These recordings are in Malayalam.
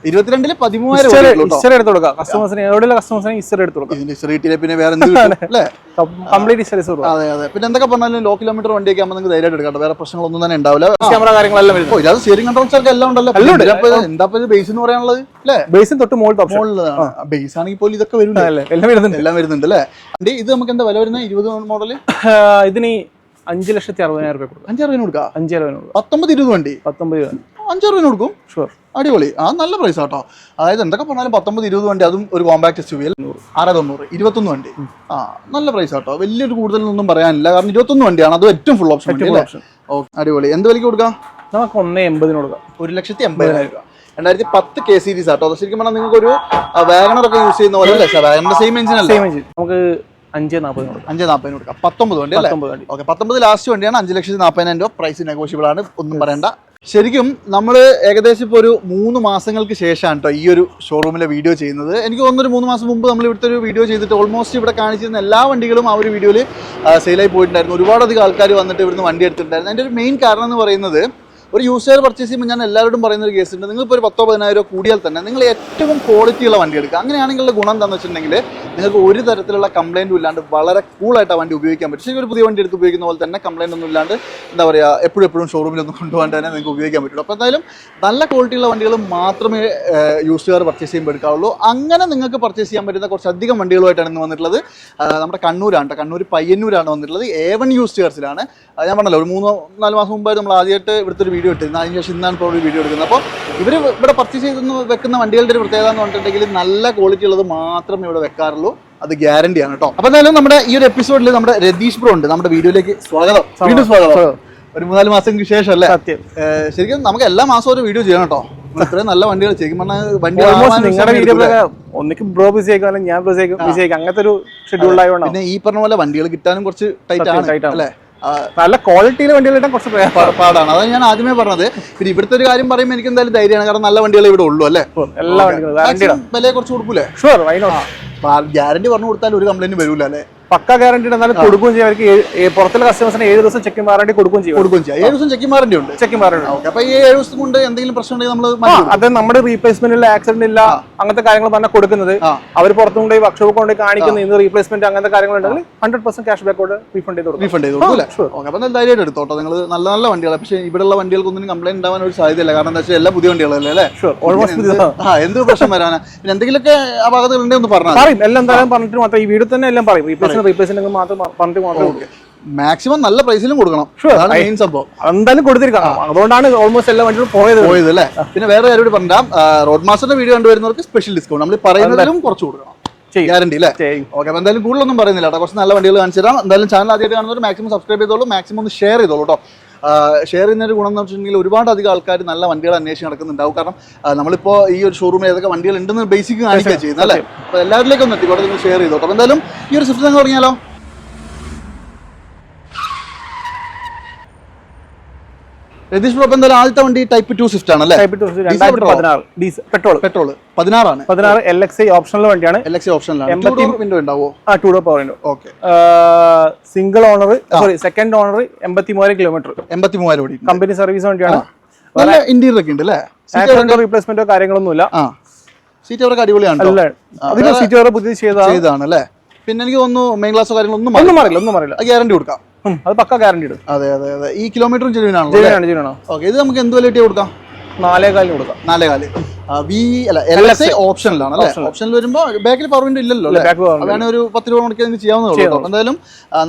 22-ല് 13,000 എടുത്ത് കൊടുക്കാം കസ്റ്റമേഴ്സിന്. എവിടെയുള്ള കസ്റ്റമേഴ്സിന് ഇസ്റ്റർ എടുത്ത് കൊടുക്കാം. പിന്നെ വേറെ എന്ത് അല്ലേ? കംപ്ലീറ്റ് ഇസ്റ്റർ. അതെ അതെ. പിന്നെ എന്തൊക്കെ പറഞ്ഞാലും ലോ കിലോമീറ്റർ വണ്ടിയൊക്കെ ആകുമ്പോൾ നിങ്ങൾക്ക് ധൈര്യമായിട്ട് എടുക്കാം. വേറെ പ്രശ്നങ്ങളൊന്നും തന്നെ ഉണ്ടാവില്ല. ക്യാമറ കാര്യങ്ങളെല്ലാം വരുന്നത്. ഇത് സ്റ്റിയറിംഗ് കൺട്രോൾസ് ഒക്കെ എല്ലാം ഉണ്ടല്ലോ. എന്താ ബേസ് എന്ന് പറയാനുള്ളത് അല്ലേ? ബേസിന് തൊട്ട് മുകളിലാണ്. ബേസ് ആണെങ്കിൽ പോലും ഇതൊക്കെ വരുന്നുണ്ട്, എല്ലാം വരുന്നുണ്ട് അല്ലേ? ഇത് നമുക്ക് എന്താ വില വരുന്നത്? 20 മോഡല് ഇതിന് 5,60,000 രൂപ കൊടുക്കാം. 5,60,000 കൊടുക്കാം. 5,000 19-20 വണ്ടി 19,000 കൊടുക്കും. ഷുവർ, അടിപൊളി. ആ നല്ല പ്രൈസ് ആട്ടോ. അതായത് എന്തൊക്കെ പറഞ്ഞാലും 19-20 വണ്ടി, അതും ഒരു കോമ്പാക്ട് SUV 690, 21 വണ്ടി. ആ നല്ല പ്രൈസ് ആട്ടോ. വലിയൊരു കൂടുതലൊന്നും പറയാനില്ല, കാരണം 21 വണ്ടിയാണ്, അത് ഏറ്റവും ഫുൾ ഓപ്ഷൻ. അടിപൊളി. എന്ത് വിലക്ക് കൊടുക്കാം? നമുക്ക് 1,80,000 കൊടുക്കാം. 1,80,000 രൂപ. 2010 K series ആട്ടോ. ശരിക്കും പറഞ്ഞാൽ നിങ്ങൾക്ക് ഒരു വാഗണർ ഒക്കെ യൂസ് ചെയ്യുന്ന പോലെ വാഗണറിന്റെ സെയിം എഞ്ചിൻ അല്ലേ? നമുക്ക് 5,40,000 കൊടുക്കാം. 19 വണ്ടി അല്ലേ? ഓക്കെ, 19 ലാസ്റ്റ് വണ്ടിയാണ്. 5,40,000 രൂപ. പ്രൈസ് നെഗോഷ്യബിൾ ആണ്, ഒന്നും പറയണ്ട. ശരിക്കും നമ്മൾ ഏകദേശം ഇപ്പോൾ ഒരു 3 മാസങ്ങൾക്ക് ശേഷമാണ് കേട്ടോ ഈ ഒരു ഷോറൂമിലെ വീഡിയോ ചെയ്യുന്നത്. എനിക്ക് തോന്നുന്നൊരു 3 മാസം മുമ്പ് നമ്മൾ ഇവിടുത്തെ ഒരു വീഡിയോ ചെയ്തിട്ട് ഓൾമോസ്റ്റ് ഇവിടെ കാണിച്ചിരുന്ന എല്ലാ വണ്ടികളും ആ ഒരു വീഡിയോയിൽ സെയിലായി പോയിട്ടുണ്ടായിരുന്നു. ഒരുപാടധികം ആൾക്കാർ വന്നിട്ട് ഇവിടുന്ന് വണ്ടി എടുത്തിട്ടുണ്ടായിരുന്നു. അതിൻ്റെ ഒരു മെയിൻ കാരണം എന്ന് പറയുന്നത്, ഒരു യൂസർ പർച്ചേസ് ചെയ്യുമ്പോൾ ഞാൻ എല്ലാവരോടും പറയുന്ന ഒരു കേസുണ്ട്. നിങ്ങളിപ്പോൾ ഒരു 10,000-15,000 കൂടിയാൽ തന്നെ നിങ്ങൾ ഏറ്റവും ക്വാളിറ്റിയുള്ള വണ്ടി എടുക്കുക. അങ്ങനെയാണെങ്കിലുള്ള ഗുണം എന്താണെന്ന് വെച്ചിട്ടുണ്ടെങ്കിൽ നിങ്ങൾക്ക് ഒരു തരത്തിലുള്ള കംപ്ലയിൻറ്റും ഇല്ലാണ്ട് വളരെ കൂളായിട്ട് ആ വണ്ടി ഉപയോഗിക്കാൻ പറ്റും. ശരിക്കും ഒരു പുതിയ വണ്ടി എടുത്ത് ഉപയോഗിക്കുന്ന പോലെ തന്നെ കംപ്ലയിൻ്റ് ഒന്നും ഇല്ലാണ്ട് എന്താ പറയുക, എപ്പോഴും ഷോറൂമിലൊന്നും കൊണ്ടുപോകാൻ തന്നെ നിങ്ങൾക്ക് ഉപയോഗിക്കാൻ പറ്റുള്ളൂ. അപ്പോൾ എന്തായാലും നല്ല ക്വാളിറ്റിയുള്ള വണ്ടികൾ മാത്രമേ യൂസുകാർ പർച്ചേസ് ചെയ്യുമ്പോൾ എടുക്കാവുള്ളൂ. അങ്ങനെ നിങ്ങൾക്ക് പർച്ചേസ് ചെയ്യാൻ പറ്റുന്ന കുറച്ചധികം വണ്ടികളുമായിട്ടാണ് ഇന്ന് വന്നിട്ടുള്ളത്. നമ്മുടെ കണ്ണൂരാണ്, കണ്ണൂർ പയ്യന്നൂരാണ് വന്നിട്ടുള്ളത്. A1 യൂസുകാർസിലാണ്. ഞാൻ പറഞ്ഞല്ലോ, ഒരു 3-4 മാസം മുമ്പായിട്ട് നമ്മൾ ആദ്യമായിട്ട് ഇവിടുത്തെ ഒരു വീഡിയോ ഇട്ടിരുന്നു. അതിന് ശേഷം ഇന്നാണ് ഇപ്പോൾ ഒരു വീഡിയോ എടുക്കുന്നത്. അപ്പോൾ ഇവർ ഇവിടെ പർച്ചേസ് ചെയ്ത് വെക്കുന്ന വണ്ടികളുടെ ഒരു പ്രത്യേകത എന്ന് പറഞ്ഞിട്ടുണ്ടെങ്കിൽ നല്ല ക്വാളിറ്റി ഉള്ളത് മാത്രമേ ഇവിടെ വെക്കാറുള്ളൂ. അത് ഗ്യാരണ്ടിയാണ് കേട്ടോ. അപ്പോൾ എന്തായാലും നമ്മുടെ ഈ ഒരു എപ്പിസോഡിൽ നമ്മുടെ രതീഷ് ബ്രോ ഉണ്ട്. നമ്മുടെ വീഡിയോയിലേക്ക് സ്വാഗതം. വീണ്ടും സ്വാഗതം. ഒരു 3-4 മാസങ്ങൾക്ക് ശേഷം അല്ലേ? ശരിക്കും നമുക്ക് എല്ലാ മാസവും ഒരു വീഡിയോ ചെയ്യണം കേട്ടോ. ഇത്രയും നല്ല വണ്ടികൾ ശരിക്കും പറഞ്ഞാൽ വണ്ടി നിങ്ങളുടെ വീഡിയോ ഒന്നിക്ക് ബ്രോ ബിസി ആയിരിക്കും, ഞാൻ ബിസി ആയിരിക്കും, അങ്ങനത്തെ ഒരു ഷെഡ്യൂൾ ആയതുകൊണ്ട്. പിന്നെ ഈ പറഞ്ഞ പോലെ വണ്ടികൾ കിട്ടാനും കുറച്ച് ടൈറ്റ് ആണ് അല്ലേ? നല്ല ക്വാളിറ്റിയിലെ വണ്ടികൾ കിട്ടാൻ കുറച്ച് പാടാണ്. അതാണ് ഞാൻ ആദ്യമേ പറഞ്ഞത്. പിന്നെ ഇവിടുത്തെ ഒരു കാര്യം പറയുമ്പോൾ എനിക്ക് എന്തായാലും ധൈര്യമാണ്, കാരണം നല്ല വണ്ടികൾ ഇവിടെ ഉള്ളൂ അല്ലേ? എല്ലാ വണ്ടികളും വില കുറച്ച് കൊടുക്കൂലേ? ഷുവർ, ഗ്യാരണ്ടി പറഞ്ഞു കൊടുത്താൽ ഒരു കംപ്ലൈന്റ് വരൂല അല്ലേ? പക്ക ഗ്യാരണ്ടി എന്നാലും കൊടുക്കുകയും ചെയ്യും. അവർക്ക് പുറത്തുള്ള കസ്റ്റമേഴ്സിന് 7 ദിവസം ചെക്കിംഗ് വാറണ്ടി കൊടുക്കുകയും ചെയ്യും. 7 ദിവസം ചെക്കിംഗ് വാറണ്ടി ഉണ്ട്. അപ്പൊ ഈ 7 ദിവസം കൊണ്ട് എന്തെങ്കിലും പ്രശ്നം ഉണ്ടെങ്കിൽ നമ്മൾ അത് നമ്മുടെ റീപ്ലേസ്മെന്റ് ഇല്ല, ആക്സിഡന്റ് ഇല്ല, അങ്ങനത്തെ കാര്യങ്ങൾ പറഞ്ഞാൽ കൊടുക്കുന്നത്. അവർ പുറത്തുകൊണ്ട് വർക്ക്ഷോപ്പ് കൊണ്ട് കാണിക്കുന്നത് ഇന്ന് റീപ്ലേസ്മെന്റ് അങ്ങനത്തെ കാര്യങ്ങളുണ്ടെങ്കിൽ 100% ക്യാഷ് ബാക്കോട് റീഫണ്ട് ചെയ്ത് കൊടുക്കും. അപ്പൊ ധൈര്യമായിട്ട് എടുത്തോട്ടോ. നിങ്ങൾ നല്ല നല്ല വണ്ടികളാണ്. പക്ഷേ ഇവിടെയുള്ള വണ്ടികൾക്കൊന്നും കംപ്ലൈന്റ് ഉണ്ടാവാൻ ഒരു സാധ്യതയില്ല, കാരണം എന്താ വെച്ചാൽ എല്ലാം പുതിയ വണ്ടികളല്ലേ അല്ലേ? എന്ത് പ്രശ്നം വരാനാ? പിന്നെ എന്തെങ്കിലുമൊക്കെ അപാകതകൾ ഉണ്ടെങ്കിൽ ഒന്ന് പറഞ്ഞാൽ പറയും. എല്ലാം എന്തായാലും പറഞ്ഞിട്ട് മാത്രം ഈ വീഡിയോ തന്നെ എല്ലാം പറയും. റീപ്ലേസ്മെന്റ് മാത്രം പറഞ്ഞിട്ട് മാത്രം മാക്സിമം നല്ല പ്രൈസിലും കൊടുക്കണം. മെയിൻ സംഭവം എന്തായാലും കൊടുത്തിരിക്കണം. അതുകൊണ്ടാണ് ഓൾമോസ്റ്റ് എല്ലാ വണ്ടികളും പോയത് അല്ലേ? പിന്നെ വേറെ കാര്യമായിട്ട് പറഞ്ഞാൽ റോഡ് മാസ്റ്ററിന്റെ വീഡിയോ കണ്ടുവരുന്നവർക്ക് സ്പെഷ്യൽ ഡിസ്കൗണ്ട് നമ്മൾ പറയുന്നതിലും കുറച്ച് കൊടുക്കണം. ഗ്യാരണ്ടി അല്ലേ? ഓക്കെ. അപ്പോൾ എന്തായാലും കൂടുതലൊന്നും പറയുന്നില്ല കേട്ടോ. കുറച്ച് നല്ല വണ്ടികൾ കാണിച്ചു തരാം. എന്തായാലും ചാനൽ ആദ്യമായിട്ട് കാണുന്നവർ മാക്സിമം സബ്സ്ക്രൈബ് ചെയ്തോളൂ, മാക്സിമം ഒന്ന് ഷെയർ ചെയ്തോളൂ കേട്ടോ. ഷെയർ ചെയ്യുന്നൊരു ഗുണം എന്ന് വെച്ചിട്ടുണ്ടെങ്കിൽ ഒരുപാട് അധികം ആൾക്കാർ നല്ല വണ്ടികൾ അന്വേഷിച്ച് നടക്കുന്നുണ്ടാവും. കാരണം നമ്മളിപ്പോൾ ഈ ഒരു ഷോറൂമിൽ ഏതൊക്കെ വണ്ടികൾ ഉണ്ടെന്ന് ബേസിക് കാണിക്കുക ചെയ്യുന്നത് അല്ലേ? അപ്പോൾ എല്ലാവരിലേക്കും ഒന്ന് എത്തിക്കോട്ടെ, നിങ്ങൾ ഷെയർ ചെയ്തോട്ടോ. അപ്പോൾ എന്തായാലും ഈ ഒരു സ്വിഫ്റ്റ് തന്നെ തുടങ്ങിയാലോ? രതീഷ് ബ്രോ, എന്തായാലും ആദ്യത്തെ വണ്ടി ടൈപ്പ് 2 സ്വിഫ്റ്റ് ആണ് അല്ലേ? പെട്രോൾ 16 LXI ഓപ്ഷണൽ വണ്ടിയാണ്. LXI ഓപ്ഷനിലാണ്. വിൻഡോ ഉണ്ടാവോ? 2 door power window. Okay. Single owner, second owner, 83,000 kilometre. 83,000 ഓടി. കമ്പനി സർവീസ് വണ്ടിയാണ്. നല്ല ഇന്റീരിയർ ഒക്കെ ഉണ്ട് അല്ലേ? റീപ്ലേസ്മെന്റോ കാര്യങ്ങളൊന്നുമില്ല. സീറ്റ് അവർക്ക് അടിപൊളിയാണ്. സീറ്റ് അവരെ പുതിയ ചെയ്തതാണ് അല്ലേ? പിന്നെ എനിക്ക് തോന്നുന്നു മെയിൻ ക്ലാസ്സോ കാര്യങ്ങളൊന്നും മാറില്ല. ഗ്യാരണ്ടി കൊടുക്കാം. അത് പക്ക ഗ്യാരണ്ടി ഇടും. അതെ. ഈ കിലോമീറ്ററും ജെനുവിനാണോ? ഓക്കെ. ഇത് നമുക്ക് എന്ത് വില കൊടുക്കാം? 4,400 കൊടുക്കാം. 4,400 ഓപ്ഷനിലാണ് അല്ലേ? ഓപ്ഷനിൽ വരുമ്പോൾ ബാക്കിൽ പവർ വിൻഡോ ഇല്ലല്ലോ അല്ലേ? അതാണ് ഒരു 10 രൂപ മുടക്കി നിങ്ങൾക്ക് ചെയ്യാവുന്നതുള്ളൂ. എന്തായാലും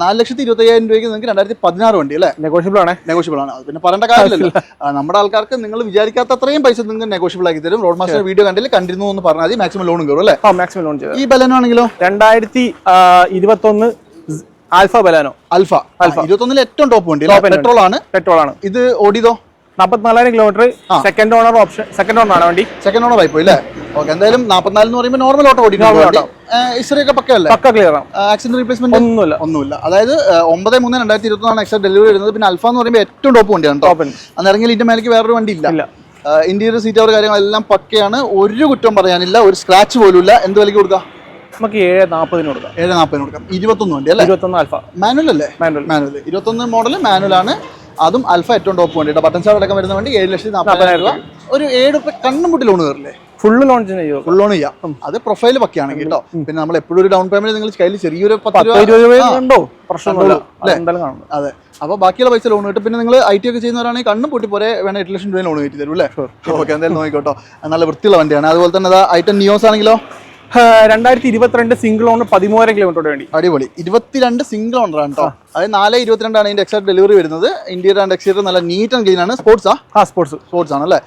4,25,000 രൂപയ്ക്ക് നിങ്ങൾക്ക് 2016 വണ്ടി അല്ലേ? നെഗോഷ്യബിൾ ആണ്. അത് പിന്നെ പറയേണ്ട കാര്യമില്ലല്ലോ. നമ്മുടെ ആൾക്കാർക്ക് നിങ്ങൾ വിചാരിക്കാത്ത അത്രയും പൈസ നിങ്ങൾക്ക് നെഗോഷ്യബിൾ ആക്കി തരും. റോഡ് മാസ്റ്റർ വീഡിയോ കണ്ടിരുന്നു എന്ന് പറഞ്ഞാൽ മതി, മാക്സിമം ലോണും കയറും അല്ലേ? മാക്സിമം ലോൺ ചെയ്യും. ഈ ബലനോ ആണെങ്കിലോ 2021 ആൽഫ ബലാനോ. 21 ഏറ്റവും ടോപ്പ് വണ്ടി പെട്രോൾ ആണ്. ഇത് ഓടിയതോ 44,000 കിലോമീറ്റർ. സെക്കൻഡ് ഓണർ ആണ് വണ്ടി. സെക്കൻഡ് ഓണർ ആയി പോയില്ലേ? ഓക്കെ. എന്തായാലും 44 എന്ന് പറയുമ്പോൾ നോർമൽ ഓട്ടോ ഓടി. ഹിസ്റ്ററിയൊക്കെ പക്കല്ലേ? പക്ക ക്ലിയർ ആണ്. ആക്സിഡന്റ് റീപ്ലേസ്മെന്റ് ഒന്നുമില്ല. അതായത് 9/3/2021 എക്സാക്ട് ഡെലിവറി വരുന്നത്. പിന്നെ അൽഫ എന്ന് പറയുമ്പോൾ ഏറ്റവും ടോപ്പ് വണ്ടിയാണ്. അന്ന് ഇറങ്ങിയ ഇതിന്റെ മേലേക്ക് വേറൊരു വണ്ടി ഇല്ല. ഇന്റീരിയർ സീറ്റ് അവർ കാര്യങ്ങളെല്ലാം പക്കയാണ്. ഒരു കുറ്റം പറയാനില്ല, ഒരു സ്ക്രാച്ച് പോലും ഇല്ല. എന്ത് വിലക്ക് കൊടുക്കാം? നമുക്ക് 7,40 കൊടുക്കാം. 7,40 കൊടുക്കാം. 21 വണ്ടി അല്ലേ? 21 ആൽഫ മാനുവൽ അല്ലേ? മാനുവൽ 21 മോഡൽ മാനുവൽ ആണ്. അതും അൽഫ ഏറ്റവും ടോപ്പ് വണ്ടി. ബട്ടൺ സ്റ്റാർ അടക്കം വരുന്ന വണ്ടി 7,40,000 രൂപ. ഒരു 7 കണ്ണുമുട്ടി ലോൺ കയറില്ലേ? ഫുള്ള് ലോൺ ചെയ്യും. ഫുൾ ലോൺ ചെയ്യാം. അത് പ്രൊഫൈൽ പക്കയാണെങ്കിൽ കേട്ടോ. പിന്നെ നമ്മൾ എപ്പോഴും ഒരു ഡൗൺ പേയ്മെന്റ് നിങ്ങൾ കയ്യിൽ ചെറിയൊരു 10-20 രൂപ ഉണ്ടോ പ്രശ്നമില്ല. അതെ. അപ്പൊ ബാക്കിയുള്ള പൈസ ലോൺ കിട്ടും. പിന്നെ നിങ്ങൾ IT ഒക്കെ ചെയ്യുന്നവരാണെങ്കിൽ കണ്ണും പൊട്ടി പോരെ വേണം 8 ലക്ഷം രൂപ ലോൺ കയറ്റി തരും അല്ലേ? ഓക്കെ, എന്തായാലും നോക്കിക്കോട്ടോ. നല്ല വൃത്തിയുള്ള വണ്ടിയാണ്. അതുപോലെ തന്നെ i10 നിയോസ് ആണെങ്കിലോ 2022 സിംഗിൾ ഓൺ 13,000 കിലോമീറ്റർ വേണ്ടി. അടിപൊളി. 22 സിംഗിൾ ഓണറാണ് കേട്ടോ. അത് 4/22 ആണ് ഇതിന്റെ എക്സാക്ട് ഡെലിവറി വരുന്നത്. ഇന്റീരിയർ ആൻഡ് എക്സ്റ്റീരിയർ നല്ല നീറ്റ് ആൻഡ് ക്ലീൻ ആണ്. സ്പോർട്സ് ആണ് അല്ലേ?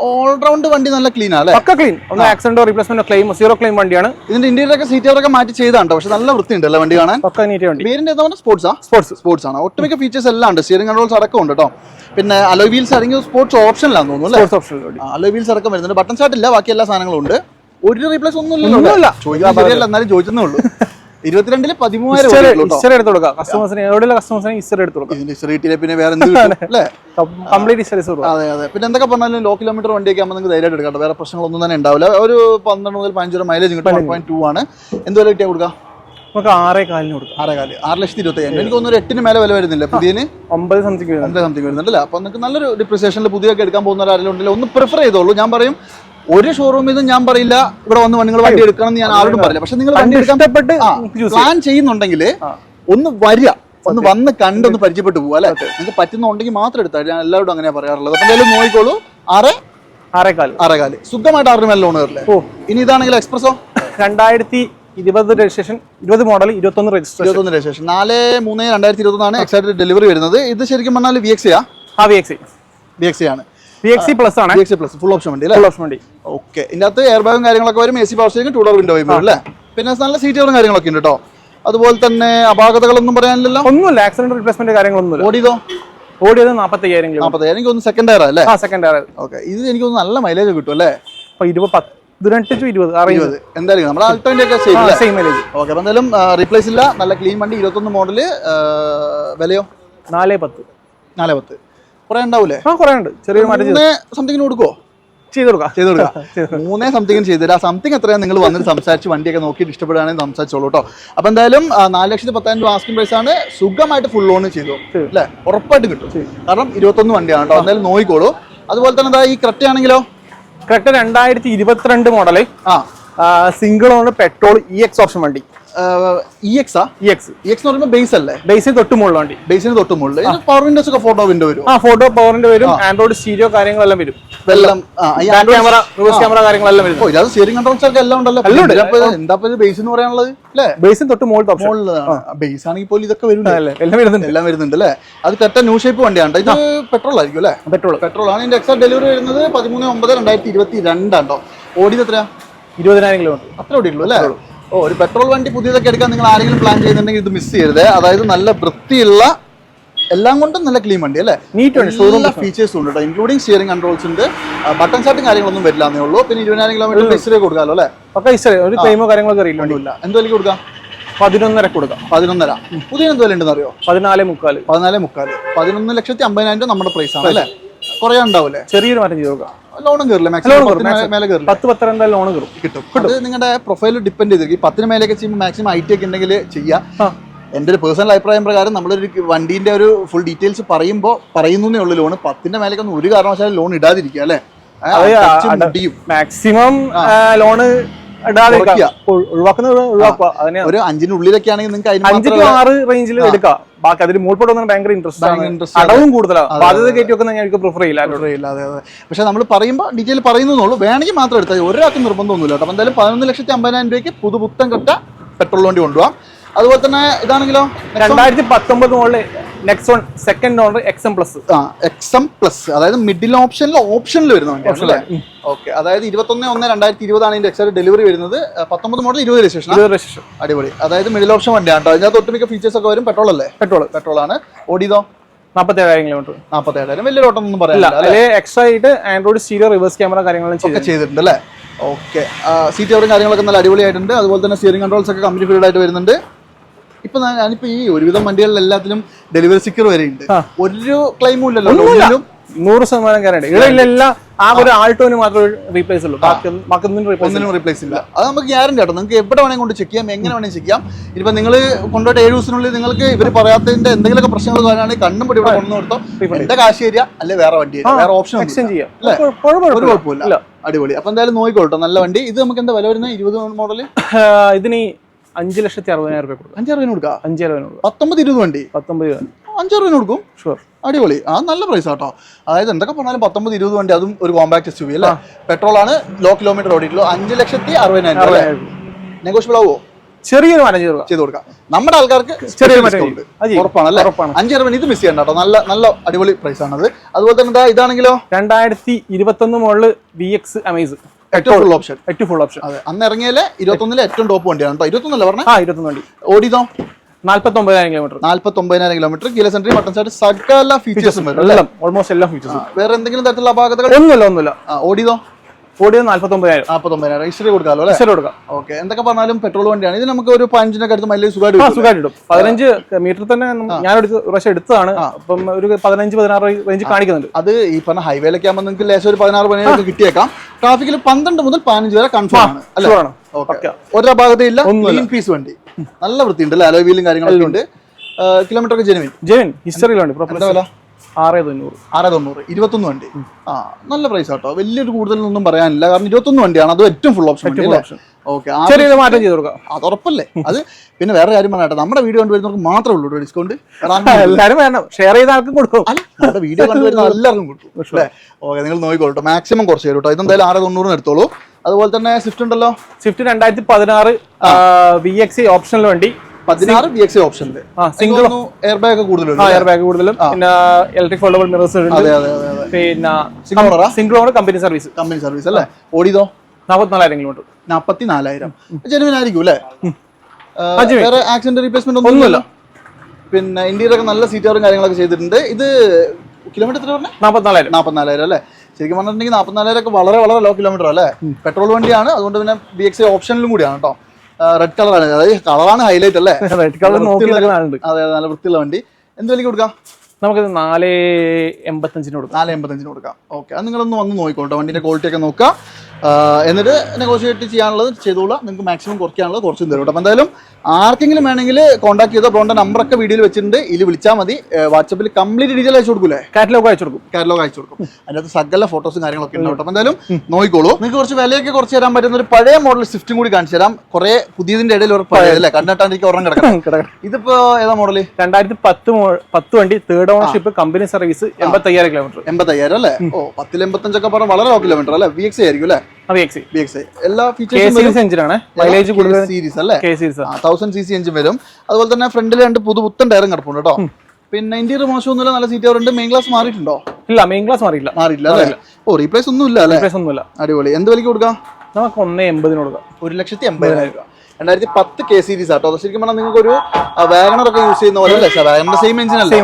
ഓൾറൗണ്ട് വണ്ടി നല്ല ക്ലീൻ ആണ് അല്ലേ? പക്ക ക്ലീൻ. ഒന്നും ആക്സിഡന്റോ റീപ്ലേസ്മെന്റോ ക്ലെയിം സീറോ ക്ലെയിം വണ്ടിയാണ്. ഇതിന്റെ ഇന്റീരിയർ ഒക്കെ സീറ്റുകൾ ഒക്കെ മാറ്റി ചെയ്താണ്. പക്ഷെ നല്ല വൃത്തിയുണ്ട് അല്ലേ വണ്ടി കാണാൻ? പക്ക നീറ്റ് വണ്ടി. പേരിന്റെ എന്താ സ്പോർട്സ് ആണ്. ഒട്ടുമിക്ക ഫീച്ചേഴ്സ് എല്ലാം ഉണ്ട്. സ്റ്റിയറിംഗ് കൺട്രോൾസ് അടക്കം ഉണ്ട് കേട്ടോ. പിന്നെ അലോയ് വീൽസ് ആണെങ്കിൽ സ്പോർട്സ് ഓപ്ഷനിലാന്ന് തോന്നുന്നു അല്ലേ? അലോയ് വീൽസ് അടക്കം വരുന്നുണ്ട്. ബട്ടൺ സ്റ്റാർട്ട് ഇല്ല, ബാക്കി എല്ലാ സാധനങ്ങളും ഉണ്ട്. ഒരു റീപ്ലേസ് ഒന്നും ഇല്ല. ചോദിക്കാൻ എന്നാലും ചോദിച്ചേ ഉള്ളൂ. 22 13,000 എടുത്ത് കൊടുക്കാം കസ്റ്റമേഴ്സിന്. എവിടെയുള്ള കസ്റ്റമേഴ്സിന് ഇസ്റ്റർ എടുത്ത് കൊടുക്കാം. പിന്നെ വേറെ എന്ത് അല്ലേ? കംപ്ലീറ്റ് ഇസ്റ്റർ. അതെ. പിന്നെ എന്തൊക്കെ പറഞ്ഞാലും ലോ കിലോമീറ്റർ വണ്ടിയൊക്കെ ആകുമ്പോൾ നിങ്ങൾക്ക് ധൈര്യമായിട്ട് എടുക്കാം. വേറെ പ്രശ്നങ്ങളൊന്നും തന്നെ ഉണ്ടാവില്ല. ഒരു 12 മുതൽ 15 മൈലേജ് കിട്ടും. 1.2 ആണ്. എന്തുവരെ കിട്ടിയാൽ കൊടുക്കാം? നമുക്ക് 6,400 കൊടുക്കാം. 6,25,000. എനിക്ക് തോന്നുന്നു 8 മേലെ വില വരുന്നില്ല. പുതിയന് 9 സംതിങ് വരുന്നുണ്ടല്ലേ? അപ്പൊ നിങ്ങൾക്ക് നല്ലൊരു ഡിപ്രിസിയേഷനിൽ പുതിയൊക്കെ എടുക്കാൻ പോകുന്ന ആരെങ്കിലും ഉണ്ടല്ലോ ഒന്ന് പ്രിഫർ ചെയ്തോളൂ. ഞാൻ പറയും ഒരു ഷോറൂമിൽ നിന്നും ഞാൻ പറയില്ല ഇവിടെ വന്ന് നിങ്ങൾ വണ്ടി എടുക്കണം എന്ന് ഞാൻ ആരോടും പറയില്ല. പക്ഷെ നിങ്ങൾ വണ്ടി എടുക്കാൻ പ്ലാൻ ചെയ്യുന്നുണ്ടെങ്കിൽ ഒന്ന് വരിക, ഒന്ന് വന്ന് കണ്ടൊന്ന് പരിചയപ്പെട്ട് പോകുക അല്ലെ? നിങ്ങൾക്ക് പറ്റുന്നുണ്ടെങ്കിൽ മാത്രം എടുത്താൽ. ഞാൻ എല്ലാവരോടും അങ്ങനെ പറയാറുള്ളത്. അപ്പൊ എന്തായാലും നോക്കിക്കോളൂ. 6,4 സുഖമായിട്ട് 6 മേലെ ലോൺ കയറില്ലേ? ഇനി ഇതാണെങ്കിൽ espresso 2020 registration, 20 model, 21 registration, 4/3/2021 exact delivery വരുന്നത്. ഇത് ശരിക്കും പറഞ്ഞാൽ VXA ആണ്. VXC പ്ലസ് ആണ്. ഫുൾ ഓപ്ഷൻ വണ്ടി അല്ലേ? ഓക്കെ. ഇതിനകത്ത് എയർ ബാഗും കാര്യങ്ങളൊക്കെ വരും. AC power steering, 2 door window വരും അല്ലേ? പിന്നെ നല്ല സീറ്റുകളും കാര്യങ്ങളൊക്കെ ഉണ്ട് കേട്ടോ. അതുപോലെ തന്നെ അപാകതകളൊന്നും പറയാനില്ലല്ലോ? ഒന്നുമില്ല. ആക്സിഡന്റ് റീപ്ലേസ്മെന്റ് കാര്യങ്ങളൊന്നും. ഓടിയത് 45,000. എനിക്ക് ഒന്ന് സെക്കൻഡ് ടയർ അല്ലേ? Second tyre. ഓക്കെ. ഇത് എനിക്ക് നല്ല മൈലേജ് കിട്ടും അല്ലേ? 18 to 20 എന്തായാലും നമ്മുടെ ആൾട്ടോന്റെ ഒക്കെ സെയിം മൈലേജ്. ഓക്കെ. അപ്പൊ എന്തായാലും റീപ്ലേസ് ഇല്ല. നല്ല ക്ലീൻ വണ്ടി. 21 മോഡല്. വിലയോ 4,10. കുറെ ഉണ്ടാവൂലേ? കുറെ ഉണ്ട്. ചെറിയൊരു മാറ്റം സംതിങ്ങിന് കൊടുക്കുവോ? ചെയ്ത് കൊടുക്കാം. 3 സംതിങ്ങിന് ചെയ്തു തരാം. സംതിങ് എത്രയാണ് നിങ്ങൾ വന്നിട്ട് സംസാരിച്ച് വണ്ടിയൊക്കെ നോക്കിയിട്ട് ഇഷ്ടപ്പെടുകയാണെങ്കിൽ സംസാരിച്ചോളൂ കേട്ടോ. അപ്പൊ എന്തായാലും 4,10,000 രൂപ ആസ്കിംഗ് പ്രൈസ് ആണ്. സുഖമായിട്ട് ഫുൾ ലോൺ ചെയ്തു അല്ലേ? ഉറപ്പായിട്ട് കിട്ടും. കാരണം 21 വണ്ടിയാണ് കേട്ടോ. എന്തായാലും നോക്കിക്കോളൂ. അതുപോലെ തന്നെ ഈ ക്രെറ്റ ആണെങ്കിലോ? Creta 2022 model, single on petrol EX option വണ്ടി. EX എന്ന് പറയുമ്പോൾ ബേസ് അല്ലേ? ബേസിന് തൊട്ട് മുകളിൽ വണ്ടി. ബേസിന് തൊട്ട് മുകളിൽ പവർ വിൻഡോസ് ഒക്കെ ഫോട്ടോ വിൻഡോ വരും. ഫോട്ടോ പവറിന്റെ വരും. ആൻഡ്രോയിഡ് സ്റ്റീരിയോ കാര്യങ്ങളെല്ലാം വരും. ക്യാമറ, റിവേഴ്സ് ക്യാമറ കാര്യങ്ങളെല്ലാം വരും. ഇത് സ്റ്റിയറിംഗ് കൺട്രോൾസ് ഒക്കെ എല്ലാം ഉണ്ടല്ലോ. എന്താ ബേസ് എന്ന് പറയാനുള്ളത് അല്ലേ? ബേസിന് തൊട്ട് മുകളിൽ ബേസ് ആണെങ്കിൽ പോലും ഇതൊക്കെ എല്ലാം വരുന്നുണ്ട് അല്ലേ? അത് കറക്റ്റ് ന്യൂ ഷേപ്പ് വണ്ടിയാണ്. ഇത് പെട്രോൾ ആയിരിക്കും അല്ലേ? പെട്രോൾ ആണ്. ഇതിന്റെ എക്സാക്ട് ഡെലിവറി വരുന്നത് 13/9/2022 ആണോ? ഓടിയത് എത്രയാ? 20,000 കിലോമീറ്റർ. അത്ര ഓടിയുള്ളൂ അല്ലേ? ഒരു പെട്രോൾ വണ്ടി പുതിയതൊക്കെ എടുക്കാൻ നിങ്ങൾ ആരെങ്കിലും പ്ലാൻ ചെയ്യുന്നുണ്ടെങ്കിൽ ഇത് മിസ് ചെയ്യരുത്. അതായത് നല്ല വൃത്തിയുള്ള, എല്ലാം കൊണ്ടും നല്ല ക്ലീൻ വണ്ടി അല്ലേ? നീറ്റ് വണ്ടി. ഷോറൂം ഫീച്ചേഴ്സ് ഉണ്ട് കേട്ടോ. ഇൻക്ലൂഡിംഗ് സ്റ്റിയറിംഗ് കൺട്രോൾസ് ഉണ്ട്. ബട്ടൺ സ്റ്റാർട്ടും കാര്യങ്ങളൊന്നും വരില്ലാന്നേ ഉള്ളൂ. പിന്നെ 20,000 കിലോമീറ്റർ ഹിസ്റ്ററി കൊടുക്കാമല്ലോ അല്ലേ? ഒരു ക്ലെയിമോ കാര്യങ്ങളൊക്കെ അറിയില്ല. എന്ത് വിലക്ക് കൊടുക്കാം? 11.5 കൊടുക്കാം. 11.5. പുതിയ എന്ത് വില ഉണ്ടെന്ന് അറിയോ? 14.3. 11,50,000 നമ്മുടെ പ്രൈസ് ആണ് അല്ലേ? കുറേ ഉണ്ടാവില്ലേ? ചെറിയൊരു മാറ്റം ചെയ്ത് നോക്കാം. ലോണും കയറില്ല. മാക്സിമം 10 എന്തായാലും ലോൺ കയറും. കിട്ടും. അത് നിങ്ങളുടെ പ്രൊഫൈൽ ഡിപ്പെൻഡ് ചെയ്തിരിക്കും. 10 മേലേക്ക് ചെയ്യുമ്പോൾ മാക്സിമം IT ഒക്കെ ഉണ്ടെങ്കിൽ ചെയ്യാം. എൻ്റെ ഒരു പേഴ്സണൽ അഭിപ്രായം പ്രകാരം നമ്മളൊരു വണ്ടീൻ്റെ ഒരു ഫുൾ ഡീറ്റെയിൽസ് പറയുന്നേ ഉള്ളൂ. ലോൺ 10 മേലേക്കൊന്നും ഒരു കാരണവശാലും ലോൺ ഇടാതിരിക്കുക അല്ലേ? മാക്സിമം ലോണ് ഒരു 5-നുള്ളിലൊക്കെ ആണെങ്കിൽ നിങ്ങൾക്ക് 5 to 6 റേഞ്ചിൽ എടുക്കാം. ബാക്കി അതിന് മുകളിലോട്ട് വന്നാൽ ഭയങ്കര ഇൻട്രസ്റ്റ്, അടവും കൂടുതലാണ്. ബാധ്യത കയറ്റി വെക്കുന്ന ഞാൻ പ്രിഫർ ചെയ്യില്ല. അതെ. പക്ഷെ നമ്മൾ പറയുമ്പോൾ ഡീറ്റെയിൽ പറയുന്നുള്ളൂ. വേണമെങ്കിൽ മാത്രം എടുത്താൽ ഒരാൾക്ക് നിർബന്ധമൊന്നുമില്ല കേട്ടോ. എന്തായാലും 11,50,000 രൂപയ്ക്ക് പുതുപുത്തൻ കെട്ട പെട്രോൾ വണ്ടി കൊണ്ടുപോകാം. അതുപോലെ തന്നെ ഇതാണെങ്കിലോ 2019 model Nexon second owner XM plus. അതായത് മിഡിൽ ഓപ്ഷനിൽ വരുന്ന വണ്ടിയാണ്. ഓക്കെ. അതായത് 21/1/2020 ആണ് ഇതിന്റെ എക്സാക്ട് ഡെലിവറി വരുന്നത്. 19 മോഡൽ 20 രജിസ്ട്രേഷൻ. അടിപൊളി. അതായത് മിഡിൽ ഓപ്ഷൻ വണ്ടിയാണ് കേട്ടോ. അതിനകത്ത് ഒട്ടുമിക്ക ഫീച്ചേഴ്സ് ഒക്കെ വരും. പെട്രോൾ അല്ലേ? പെട്രോൾ ആണ്. ഓടിയതോ 47,000 കിലോമീറ്റർ. 47,000. വലിയ ഓട്ടമൊന്നും പറയില്ല. എക്സ്ട്രാ ആയിട്ട് ആൻഡ്രോയിഡ് സ്റ്റീരിയോ, റിവേഴ്സ് ക്യാമറ കാര്യങ്ങളും ചെയ്തിട്ടുണ്ട് അല്ലേ? ഓക്കെ. സീറ്റ് കവറും കാര്യങ്ങളൊക്കെ നല്ല അടിപൊളിയായിട്ടുണ്ട്. അതുപോലെ തന്നെ സ്റ്റിയറിംഗ് കൺട്രോൾസ് ഒക്കെ കമ്പനി ഫീൽഡ് ആയിട്ട് വരുന്നുണ്ട്. ഞാനിപ്പോ ഈ ഒരുവിധം വണ്ടികളിൽ എല്ലാത്തിലും ഡെലിവറി സ്റ്റിക്കർ വരെ ഉണ്ട്. ഒരു ക്ലെയിമും ഇല്ലല്ലോ? 100% ഗ്യാരണ്ടി. ഇവിടെയെല്ലാം ആ ഒരു ആൾട്ടോന് മാത്രമേ റീപ്ലേസ് ഉള്ളൂ. ഒന്നിനും റീപ്ലേസ് ഇല്ല. അത് നമുക്ക് ഗ്യാരണ്ടി ആട്ടോ. നിങ്ങൾക്ക് എവിടെ വേണമെങ്കിൽ കൊണ്ട് ചെക്ക് ചെയ്യാം, എങ്ങനെ വേണമെങ്കിൽ ചെക്ക് ചെയ്യാം. ഇനിയിപ്പോൾ നിങ്ങൾ കൊണ്ടുപോയിട്ട് 7 ദിവസത്തിനുള്ളിൽ നിങ്ങൾക്ക് ഇവർ പറയാത്തതിന്റെ എന്തെങ്കിലുമൊക്കെ പ്രശ്നങ്ങൾ വരാണെങ്കിൽ കണ്ണും പൊടി ഇവിടെ കൊണ്ടു കൊടുത്തോ. എന്റെ കാശ് തരിക, അല്ലെ വേറെ വണ്ടി വേറെ ഓപ്ഷൻ എക്സ്ചേഞ്ച് ചെയ്യാം. ഒരു കുഴപ്പമില്ല. അടിപൊളി. അപ്പൊ എന്തായാലും നോക്കിക്കോട്ടോ, നല്ല വണ്ടി. ഇത് നമുക്ക് എന്താ വില വരുന്നത്? 20 മോഡൽ. ഇതിന് 5,60,000 രൂപ കൊടുക്കാം. 5,60,000 കൊടുക്കാം. 5,60,000 കൊടുക്കാം. 19-20 വണ്ടി 19 5,60,000 കൊടുക്കും. ഷുവർ. അടിപൊളി. ആ നല്ല പ്രൈസ് ആട്ടോ. അതായത് എന്തൊക്കെ പറഞ്ഞാലും 19-20 വണ്ടി, അതും ഒരു കോമ്പാക്ട് SUV അല്ലേ? പെട്രോൾ ആണ്, ലോ കിലോമീറ്റർ ഓടിയിട്ടുള്ളൂ. 5,60,60,000 നെഗോഷ്യബിൾ ആവുമോ? ചെറിയൊരു മാറ്റം ചെയ്ത് കൊടുക്കാം. നമ്മുടെ ആൾക്കാർക്ക് ചെറിയൊരു മാറ്റം ഉറപ്പാണല്ലേ? 5,60,000 ഇത് മിസ് ചെയ്യണ്ട കേട്ടോ. നല്ല അടിപൊളി പ്രൈസ് ആണത്. അതുപോലെ തന്നെ ഇതാണെങ്കിലോ 2021 മോഡല് VX അമേസ് ഏറ്റവും ഫുൾ ഓപ്ഷൻ. അതെ, അന്ന് ഇറങ്ങിയാലേ 21 ഏറ്റവും ടോപ്പ് വണ്ടിയാണ് കേട്ടോ. 21 പറഞ്ഞ 21 വണ്ടി. ഓടിയതോ 49,000 kilometre. 49,000 kilometre. Keyless entry, button start, സകല ഫീച്ചേഴ്സും വരും. ഓൾമോസ്റ്റ് എല്ലാ ഫീച്ചേഴ്സും. വേറെ എന്തെങ്കിലും തരത്തിലുള്ള അപാകതകൾ? ഒന്നുമില്ല. ഓടിയതോ 49,000 രജിസ്റ്റർ കൊടുക്കാമല്ലോ അല്ലേ? ഓക്കെ. എന്തൊക്കെ പറഞ്ഞാലും പെട്രോൾ വണ്ടിയാണ്. ഇത് നമുക്ക് ഒരു 15 അടുത്ത് മൈലേജ് സുഖമായിട്ട് ഇടും. 15 മീറ്റർ തന്നെ ഞാൻ ഒരു പ്രാവശ്യം എടുത്തതാണ്. അപ്പം ഒരു 15-16 റേഞ്ച് കാണിക്കുന്നുണ്ട്. അത് ഈ പറഞ്ഞ ഹൈവേയിലൊക്കെ ആകുമ്പോൾ നിങ്ങൾക്ക് ലേശം ഒരു 16-17 കിട്ടിയേക്കാം. ട്രാഫിക്കിൽ 12 മുതൽ 15 വരെ കൺഫേം ആണ് അല്ലേ? ഒരു അപാകതയില്ല. ക്ലീൻ പീസ് വണ്ടി, നല്ല വൃത്തിയുണ്ട് അല്ലേ? അലോയ് വീലും കാര്യങ്ങളൊക്കെ ഉണ്ട്. കിലോമീറ്റർ ഒക്കെ ജെനുവിൻ ഹിസ്റ്ററിയിലുണ്ട്. 690 21 വണ്ടി. നല്ല പ്രൈസ് ആട്ടോ. വലിയൊരു കൂടുതലൊന്നും പറയാനില്ല, കാരണം 21 വണ്ടിയാണ്. അത് ഏറ്റവും ഫുൾ ഓപ്ഷൻ വണ്ടി അല്ലേ? ഓക്കെ. മാറ്റം ചെയ്ത് കൊടുക്കാം. അത് ഉറപ്പല്ലേ? അത് പിന്നെ വേറെ കാര്യം പറഞ്ഞാട്ടെ, നമ്മുടെ വീഡിയോ കണ്ടുവരുന്നവർക്ക് മാത്രമേ ഉള്ളൂ ഡിസ്കൗണ്ട്. എല്ലാവരും വേണം, ഷെയർ ചെയ്ത ആർക്കും കൊടുക്കും. നമ്മുടെ വീഡിയോ കണ്ടുവരുന്ന എല്ലാവർക്കും കൊടുക്കും അല്ലേ? ഓക്കെ. നിങ്ങൾ നോക്കിക്കോട്ടോ, മാക്സിമം കുറച്ച് തരും കേട്ടോ. ഇതെന്തായാലും 690 എടുത്തോളൂ. അതുപോലെ തന്നെ സ്വിഫ്റ്റ് ഉണ്ടല്ലോ. സ്വിഫ്റ്റ് 2016 VX ഓപ്ഷണൽ വണ്ടി. 16 VX ഓപ്ഷനിൽ സിംഗിൾ എയർ ബാഗ് കൂടുതലും പിന്നെ ഇലക്ട്രിക് ഫോൾഡബിൾ മിറേഴ്സ് ഉണ്ട്. പിന്നെ സിംഗിൾ ഓണർ കമ്പനി സർവീസ് അല്ലേ? ഓടിയതോ 44,000 കിലോമീറ്റർ. 44,000 ജെനുവിൻ ആയിരിക്കും അല്ലേ? വേറെ ആക്സിഡന്റ് റീപ്ലേസ്മെന്റ് ഒന്നുമില്ല. പിന്നെ ഇന്ത്യയിലൊക്കെ നല്ല സീറ്റാറും കാര്യങ്ങളൊക്കെ ചെയ്തിട്ടുണ്ട്. ഇത് കിലോമീറ്റർ എത്ര പറഞ്ഞേ? 44,000 അല്ലേ? ശരിക്കും പറഞ്ഞിട്ടുണ്ടെങ്കിൽ 44,000 ഒക്കെ വളരെ വളരെ ലോ കിലോമീറ്റർ അല്ലേ? പെട്രോൾ വണ്ടിയാണ്, അതുകൊണ്ട് പിന്നെ VX ഓപ്ഷനിലും കൂടിയാണ് കേട്ടോ. റെഡ് കളറാണ്, അതായത് കളറാണ് ഹൈലൈറ്റ് അല്ലേ? റെഡ് കളർ അതെ, നല്ല വൃത്തിയുള്ള വണ്ടി. എന്ത് വിലയ്ക്ക് കൊടുക്കാം? നമുക്ക് 485 കൊടുക്കാം. 485 കൊടുക്കാം. ഓക്കെ. അത് നിങ്ങളൊന്ന് വന്ന് നോക്കിക്കോട്ടെ, വണ്ടിന്റെ ക്വാളിറ്റി ഒക്കെ നോക്കുക. എന്നിട്ട് നെഗോഷിയേറ്റ് ചെയ്യാനുള്ളത് ചെയ്തോളാം. നിങ്ങൾക്ക് മാക്സിമം കുറയ്ക്കാനുള്ളത് കുറച്ചും തരും. അപ്പം എന്തായാലും ആർക്കെങ്കിലും വേണമെങ്കിൽ കോൺടാക്ട് ചെയ്തോ. ബ്രോന്റെ നമ്പറൊക്കെ വീഡിയോയിൽ വെച്ചിട്ടുണ്ട്, ഇതിൽ വിളിച്ചാൽ മതി. വാട്സപ്പിൽ കംപ്ലീറ്റ് ഡീറ്റെയിൽ അയച്ചു കൊടുക്കൂലേ? കാറ്റലോഗ് അയച്ചു കൊടുക്കും. അതിനകത്ത് സകല ഫോട്ടോസും കാര്യങ്ങളൊക്കെ ഉണ്ടാവും. അപ്പം എന്തായാലും നോക്കിക്കോളൂ. നിങ്ങൾക്ക് കുറച്ച് വിലയൊക്കെ കുറച്ച് തരാൻ പറ്റുന്ന ഒരു പഴയ മോഡൽ സ്വിഫ്റ്റും കൂടി കാണിച്ചു തരാം. കുറെ പുതിയതിന്റെ ഇടയിൽ ഒരു പഴയതല്ലേ, കണ്ടിട്ടാണെങ്കിൽ ഒരെണ്ണം കിടക്കണം. ഇതിപ്പോ ഏതാ മോഡല്? 2010 വണ്ടി, third ownership, company service, 85,000 kilometre. 85,000 അല്ലേ? 10-85 ഒക്കെ പറഞ്ഞാൽ വളരെ ലോ കിലോമീറ്റർ അല്ലേ? VX ആയിരിക്കും അല്ലേ? എല്ലാ ഫീച്ചേഴ്സും എഞ്ചിനാണ്. മൈലേജ് കൂടുതൽ സീരീസ് അല്ലേ? 1000cc എഞ്ചിൻ വരും. അതുപോലെ തന്നെ ഫ്രണ്ടിൽ 2 പുത്തൻ ടയറും കിടപ്പുണ്ട് കേട്ടോ. പിന്നെ ഇന്റീരിയർ മോശമൊന്നുമില്ല, നല്ല സീറ്റ് ഉണ്ട്. മെയിൻ ക്ലാസ് മാറിയിട്ടുണ്ടോ? ഇല്ല, മെയിൻ ക്ലാസ് മാറിയില്ല അല്ലേ? റീപ്ലേസ് ഒന്നും ഇല്ല അല്ലേ? അടിപൊളി. എന്ത് വിലയ്ക്ക് കൊടുക്കാം? നമുക്ക് 180 കൊടുക്കാം. 1,80,000 രൂപ. 2010 K സീരീസ് ആട്ടോ. ശരിക്കും പറഞ്ഞാൽ നിങ്ങൾക്ക് ഒരു വാഗണർ ഒക്കെ യൂസ് ചെയ്യുന്ന പോലെ അല്ലേ? വാഗണറിന്റെ സെയിം എഞ്ചിൻ അല്ലേ?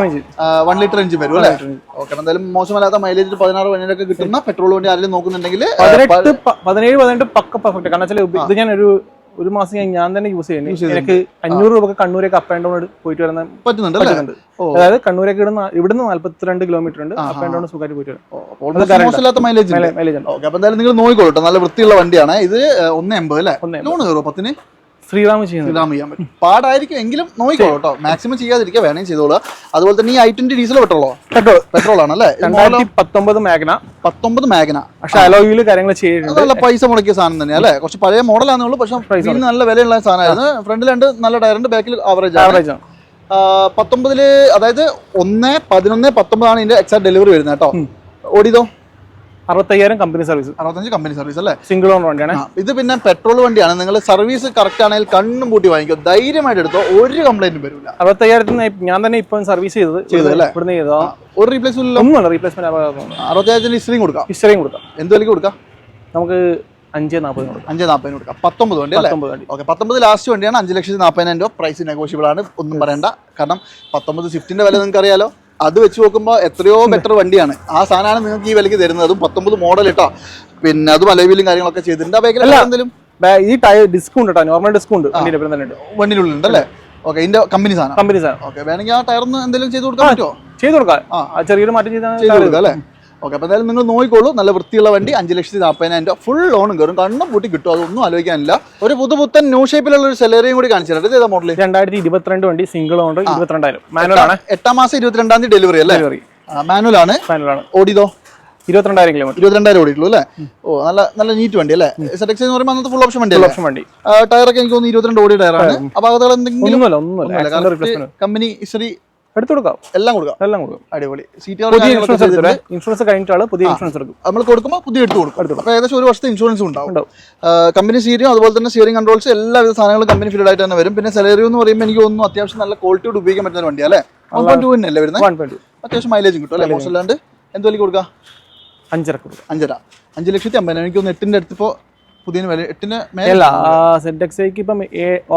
1 ലിറ്റർ എഞ്ചിൻ വരും അല്ലേ? ഓക്കെ. എന്തായാലും മോശമല്ലാത്ത മൈലേജ് 16 ഒക്കെ കിട്ടുന്ന പെട്രോൾ വണ്ടി ആരെങ്കിലും നോക്കുന്നുണ്ടെങ്കിൽ 17 പക്ക പെർഫെക്റ്റ്. കാരണം ഇത് ഞാൻ ഒരു മാസം ഞാൻ തന്നെ യൂസ് ചെയ്യുന്നത്. എനിക്ക് 500 രൂപ കണ്ണൂരേക്ക് അപ്പ് ആൻഡ് ഡൗൺ പോയിട്ട് വരാൻ പറ്റുന്നുണ്ട്. അതായത് കണ്ണൂരേക്ക് ഇവിടുന്ന് 42 കിലോമീറ്റർ ഉണ്ട്. അപ്പ് ആൻഡ് ഡൗൺ സുഖമായിട്ട് പോയിട്ട് വരാം. മൈലേജ്. അപ്പൊ എന്തായാലും നിങ്ങൾ നോക്കിക്കോളൂ, നല്ല വൃത്തിയുള്ള വണ്ടിയാണ് ഇത്. 180 അല്ലേ? ലോൺ കയറുമോ? 10 ശ്രീറാം ചെയ്യാൻ പറ്റും. പാടായിരിക്കും എങ്കിലും നോക്കിക്കോളൂ കേട്ടോ. മാക്സിമം ചെയ്യാതിരിക്കുക, വേണമെങ്കിൽ ചെയ്തോളൂ. അതുപോലെ തന്നെ ഈ i20 ഡീസൽ പെട്രോൾ ആണല്ലേ? 2019 മാഗ്ന. പക്ഷെ അലോയില് കാര്യങ്ങൾ ചെയ്യുന്നുണ്ട്. നല്ല പൈസ മുടക്കിയ സാധനം തന്നെ അല്ലേ? കുറച്ച് പഴയ മോഡലാണെന്നുള്ളൂ, പക്ഷെ നല്ല വിലയുള്ള സാധനമായിരുന്നു. ഫ്രണ്ടിൽ 2 നല്ല ടയറുണ്ട്, ബാക്കിൽ ആവറേജ് ആണ്. 19 അതായത് 1/11/19 ആണ് ഇതിന്റെ എക്സാക്ട് ഡെലിവറി വരുന്നത് കേട്ടോ. ഓടിയതോ 65,000 കമ്പനി സർവീസ്. 65 കമ്പനി സർവീസ് അല്ലേ? സിംഗിൾ ഓണർ വണ്ടിയാണ്. ഇത് പിന്നെ പെട്രോൾ വണ്ടിയാണ്. നിങ്ങൾ സർവീസ് കറക്റ്റ് ആണെങ്കിൽ കണ്ണും പൂട്ടി വാങ്ങിക്കോ, ധൈര്യമായിട്ട് എടുത്തോ, ഒരു കംപ്ലൈന്റും വരില്ല. 65,000 ഞാൻ തന്നെ ഇപ്പൊ സർവീസ് ചെയ്തല്ലേ? ഒരു റീപ്ലേസ്മെന്റ് 65,000 ഹിസ്റ്ററിയും കൊടുക്കാം. എന്ത് വിലയ്ക്ക് കൊടുക്കാം? നമുക്ക് 540 കൊടുക്കാം. 19 വണ്ടി അല്ലേ? ഓക്കെ. 19 ലാസ്റ്റ് വണ്ടിയാണ്. 5,40,000 രൂപ. പ്രൈസ് നെഗോഷ്യബിൾ ആണ്, ഒന്നും പറയണ്ട. കാരണം 19 സ്വിഫ്റ്റിന്റെ വില നിങ്ങൾക്ക് അറിയാലോ. അത് വെച്ച് നോക്കുമ്പോൾ എത്രയോ ബെറ്റർ വണ്ടിയാണ്. ആ സാധനമാണ് നിങ്ങൾക്ക് ഈ വിലയ്ക്ക് തരുന്നത്. അതും 19 മോഡൽ ഇട്ടോ. പിന്നെ അതും അലോയിലും കാര്യങ്ങളൊക്കെ ചെയ്തിട്ടുണ്ട്. ആ ബാക്കിൽ എന്തെങ്കിലും ഈ ഡിസ്കൗണ്ട് നോർമൽ ഡിസ്കൗണ്ട് വണ്ടിയിലുള്ളിൽ ഉണ്ടല്ലേ? ഓക്കെ. ഇതിന്റെ കമ്പനി സാധനം. ഓക്കെ. വേണമെങ്കിൽ ആ ടയറിന് എന്തെങ്കിലും ചെയ്ത് കൊടുക്കാൻ പറ്റുമോ? ചെയ്ത് കൊടുക്കാം. ചെറിയൊരു മാറ്റം ചെയ്ത് കൊടുക്കാം അല്ലേ? ഓക്കെ. അപ്പോൾ എന്തായാലും നിങ്ങൾ നോക്കിക്കോളൂ, നല്ല വൃത്തിയുള്ള വണ്ടി. 5,40,000 രൂപ ഫുൾ ലോണും കയറും, കണ്ണും പൂട്ടി കിട്ടും. അതൊന്നും ആലോചിക്കാനില്ല. ഒരു പുത്തൻ ന്യൂ ഷേപ്പിലുള്ള ഒരു സെലറിയും കൂടി കാണിച്ചിട്ടുണ്ട്. ഇത് ഏതാ മോഡൽ? 2022 വണ്ടി, സിംഗിൾ ഓണർ, 22,000 മാനുവൽ ആണ്. 8ാം മാസം 22-ാം തീയതി ഡെലിവറി അല്ലേ? മാനുവൽ ആണ്. ഓടിയതോ 22,000 കിലോമീറ്റർ 22,000 ഓടിയിട്ടുള്ളൂ അല്ലേ? ഓ നല്ല നീറ്റ് വണ്ടി അല്ലേ? ZX എന്ന് പറയുമ്പോൾ അന്നത്തെ ഫുൾ ഓപ്ഷൻ വണ്ടി വണ്ടി. ടയറൊക്കെ എനിക്ക് തോന്നുന്നു 22 ഓടി ടയറാണ്. അപ്പൊ അകത്തുകൾ എന്തെങ്കിലും ഒന്നുമില്ല. കമ്പനി ഹിസ്റ്ററി എടുത്തു കൊടുക്കാം, എല്ലാം കൊടുക്കാം. അടിപൊളി. ഇൻഷുറൻസ് കഴിഞ്ഞിട്ടാണ് പുതിയ ഇൻഷുറൻസ് എടുക്കും. നമ്മൾ കൊടുക്കുമ്പോൾ പുതിയ എടുത്ത് കൊടുക്കും. അപ്പൊ ഏകദേശം ഒരു വർഷത്തെ ഇൻഷുറൻസ് ഉണ്ടാവും. കമ്പനി സ്റ്റീരിയോ അതുപോലെ തന്നെ സ്റ്റിയറിംഗ് കൺട്രോൾസ് എല്ലാവിധ സാധനങ്ങളും കമ്പനി ഫീൽഡ് ആയിട്ട് തന്നെ വരും. പിന്നെ സെലേറിയോ എന്ന് പറയുമ്പോൾ എനിക്ക് തോന്നുന്നു അത്യാവശ്യം നല്ല ക്വാളിറ്റിയോട് ഉപയോഗിക്കാൻ പറ്റുന്ന വണ്ടിയാണ് അല്ലേ? 1.2 അല്ലേ വരുന്നത്? 1.2. അത്യാവശ്യം മൈലേജും കിട്ടും അല്ലേ? മോശമല്ലാണ്ട് എന്ത് വലിയ കൊടുക്കാം? 5,50,000. എനിക്ക് തോന്നുന്നു 8ന്റെ അടുത്ത് ഇപ്പോൾ പുതിയ വില 8ന് മേലെ. ZXക്ക് ഇപ്പം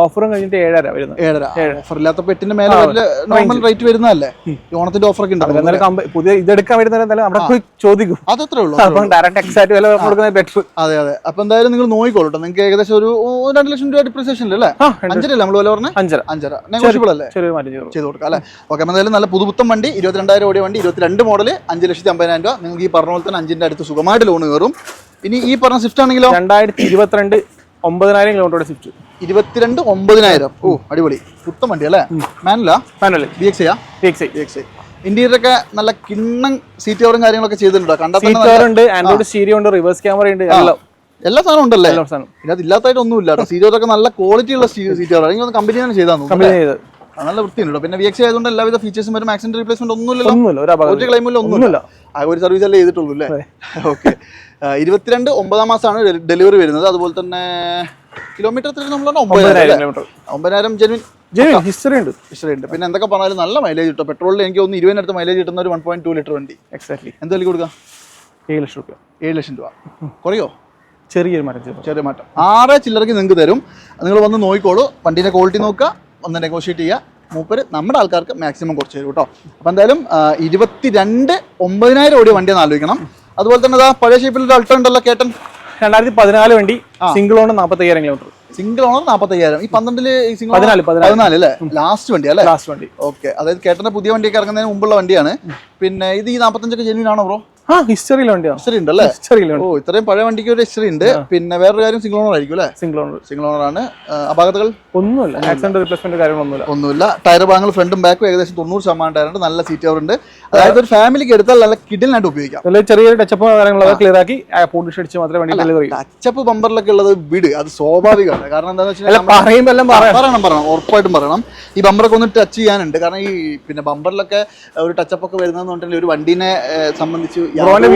ഓഫറും കഴിഞ്ഞിട്ട് 7,500 വരുന്നത്. 7,500 ഓഫർ ഇല്ലാത്തപ്പോൾ 8ന്റെ മേലെ നോർമൽ റേറ്റ് വരുന്നതല്ലേ? ഓണത്തിന്റെ ഓഫർ ഒക്കെ ഉണ്ടാവും. പുതിയ ഇതെടുക്കാൻ വരുന്ന അവിടെ പോയി ചോദിക്കും. അതത്രേ ഉള്ളൂ. ഡയറക്റ്റ് എക്സാക്ട് വില കൊടുക്കുന്നത് ബെറ്റർ. അതെ. അപ്പൊ എന്തായാലും നിങ്ങൾ നോക്കിക്കോളൂ. നിങ്ങൾക്ക് ഏകദേശം ഒരു 2 ലക്ഷം രൂപ ഡിപ്രിസിയേഷൻ അല്ലേ? 5,000 നമ്മൾ വില പറഞ്ഞത്? 5,500 നെഗോഷ്യബിൾ അല്ലേ? ചെയ്ത് കൊടുക്കാം അല്ലേ? ഓക്കെ. എന്തായാലും നല്ല പുതുപുത്തൻ വണ്ടി, 22,000 ഓടിയ വണ്ടി, 22 മോഡല്, 5,50,000 രൂപ. നിങ്ങൾക്ക് ഈ പറഞ്ഞ പോലെ തന്നെ 5ന്റെ അടുത്ത് സുഖമായിട്ട് ലോൺ കയറും. ഇനി ഈ പറഞ്ഞ സ്വിഫ്റ്റ് ആണെങ്കിലോ 2022 9,000 കിലോമീറ്റർ സ്വിഫ്റ്റ്. 22 9,000. ഓ അടിപൊളി പുത്തൻ വണ്ടി അല്ലേ? Manual VXI. ഇന്റീരിയർ ഒക്കെ നല്ല കിണ്ണം സീറ്റ് കവറും കാര്യങ്ങളൊക്കെ ചെയ്തിട്ടുണ്ടോ? കണ്ടുണ്ട്. ആൻഡ്രോയിഡ് സ്റ്റീരിയോ ഉണ്ട്, റിവേഴ്സ് ക്യാമറ ഉണ്ട്, എല്ലാ സാധനം ഉണ്ടല്ലേ? ഇതിനകത്ത് ഇല്ലാത്തായിട്ട് ഒന്നുമില്ല. സീറ്റൊക്കെ നല്ല ക്വാളിറ്റി ഉള്ള സീറ്റ് കവർ. എനിക്ക് കമ്പനി തന്നെ ചെയ്താൽ നല്ല വൃത്തിയുണ്ടോ? പിന്നെ VXI ആയതുകൊണ്ട് എല്ലാവിധ ഫീച്ചേഴ്സും വരും. ആക്സിഡന്റ് റീപ്ലേസ്മെന്റ് ഒന്നുമില്ലല്ലോ, ഒരു ക്ലൈമില്ല, ഒന്നുമില്ല. ആ ഒരു സർവീസ് അല്ലേ ചെയ്തിട്ടുള്ളൂ അല്ലേ? ഓക്കെ. 22 9 മാസമാണ് ഡെലിവറി വരുന്നത്. അതുപോലെ തന്നെ കിലോമീറ്റർ 9,000 ജെനുവിൻ ഹിസ്റ്ററി ഉണ്ട്. പിന്നെ എന്തൊക്കെ പറഞ്ഞാലും നല്ല മൈലേജ് കിട്ടും. പെട്രോളിൽ എനിക്ക് തോന്നുന്നു 20 അടുത്ത് മൈലേജ് കിട്ടുന്ന ഒരു 1.2 ലിറ്റർ വണ്ടി. എക്സാക്ട്ലി. എന്തായാലും കൊടുക്കാം? 7 ലക്ഷം രൂപ. കുറയോ? ചെറിയ മാറ്റം. 6 ചില്ലറയ്ക്ക് നിങ്ങൾക്ക് തരും. നിങ്ങൾ വന്ന് നോക്കിക്കോളൂ. വണ്ടീൻ്റെ ക്വാളിറ്റി നോക്കുക, ഒന്ന് നെഗോഷിയേറ്റ് ചെയ്യുക. മൂപ്പര് നമ്മുടെ ആൾക്കാർക്ക് മാക്സിമം കുറച്ച് തരും കേട്ടോ. അപ്പം എന്തായാലും 22 9,000 ഓടിയ വണ്ടിയെന്ന് ആലോചിക്കണം. അതുപോലെ തന്നെ പഴയ ഷേപ്പിൽ ഒരു അൾട്ടോ ഉണ്ടല്ലോ, കേട്ടൻ 2014 വണ്ടി, single owner 45,000 kilometre. Single owner 45,000. ഈ 14 അല്ലേ? ലാസ്റ്റ് വണ്ടി അല്ലേ? ലാസ്റ്റ് വണ്ടി. ഓക്കെ. അതായത് കേട്ടന്റെ പുതിയ വണ്ടിയൊക്കെ ഇറങ്ങുന്നതിന് മുമ്പുള്ള വണ്ടിയാണ്. പിന്നെ ഇത് ഈ 45 ജെന്യൂൻ ആണോ ബ്രോ? ഹിസ്റ്ററി ഉണ്ടല്ലേ? ഓ, ഇത്രയും പഴയ വണ്ടിക്ക് ഒരു ഹിസ്റ്ററി ഉണ്ട്. പിന്നെ വേറൊരു കാര്യം സിംഗിൾ ഓണർ ആയിരിക്കും അല്ലേ? സിംഗിൾ ഓണർ ആണ്. അപാകതകൾ ഒന്നുമില്ല, ആക്സിഡന്റ് റീപ്ലേസ്മെന്റ് കാര്യങ്ങളൊന്നുമില്ല. ടയർ ഭാഗങ്ങൾ ഫ്രണ്ടും ബാക്കും ഏകദേശം 90% ടയറുണ്ട്. നല്ല സീറ്റ് കവർ ഉണ്ട്. അതായത് ഒരു ഫാമിലിക്ക് എടുത്താൽ നല്ല കിഡിലായിട്ട് ഉപയോഗിക്കാം. ചെറിയൊരു ടച്ചപ്പ് കാര്യങ്ങളൊക്കെ ക്ലിയർ ആക്കി പോളിഷ് അടിച്ച് മാത്രമേ വണ്ടി ഡെലിവറി. ടച്ചപ്പ് ബമ്പറിലൊക്കെ ഉള്ളത് വിട്, അത് സ്വാഭാവികമാണ്. കാരണം എന്താണെന്ന് വെച്ചാൽ പറയണം, ഉറപ്പായിട്ടും പറയണം. ഈ ബമ്പറൊക്കെ ഒന്ന് ടച്ച് ചെയ്യാനുണ്ട്. കാരണം ഈ പിന്നെ ബമ്പറിലൊക്കെ ഒരു ടച്ചപ്പ് ഒക്കെ വരുന്നതെന്നുണ്ടെങ്കിൽ ഒരു വണ്ടീനെ സംബന്ധിച്ച് ബ്രോന്റെ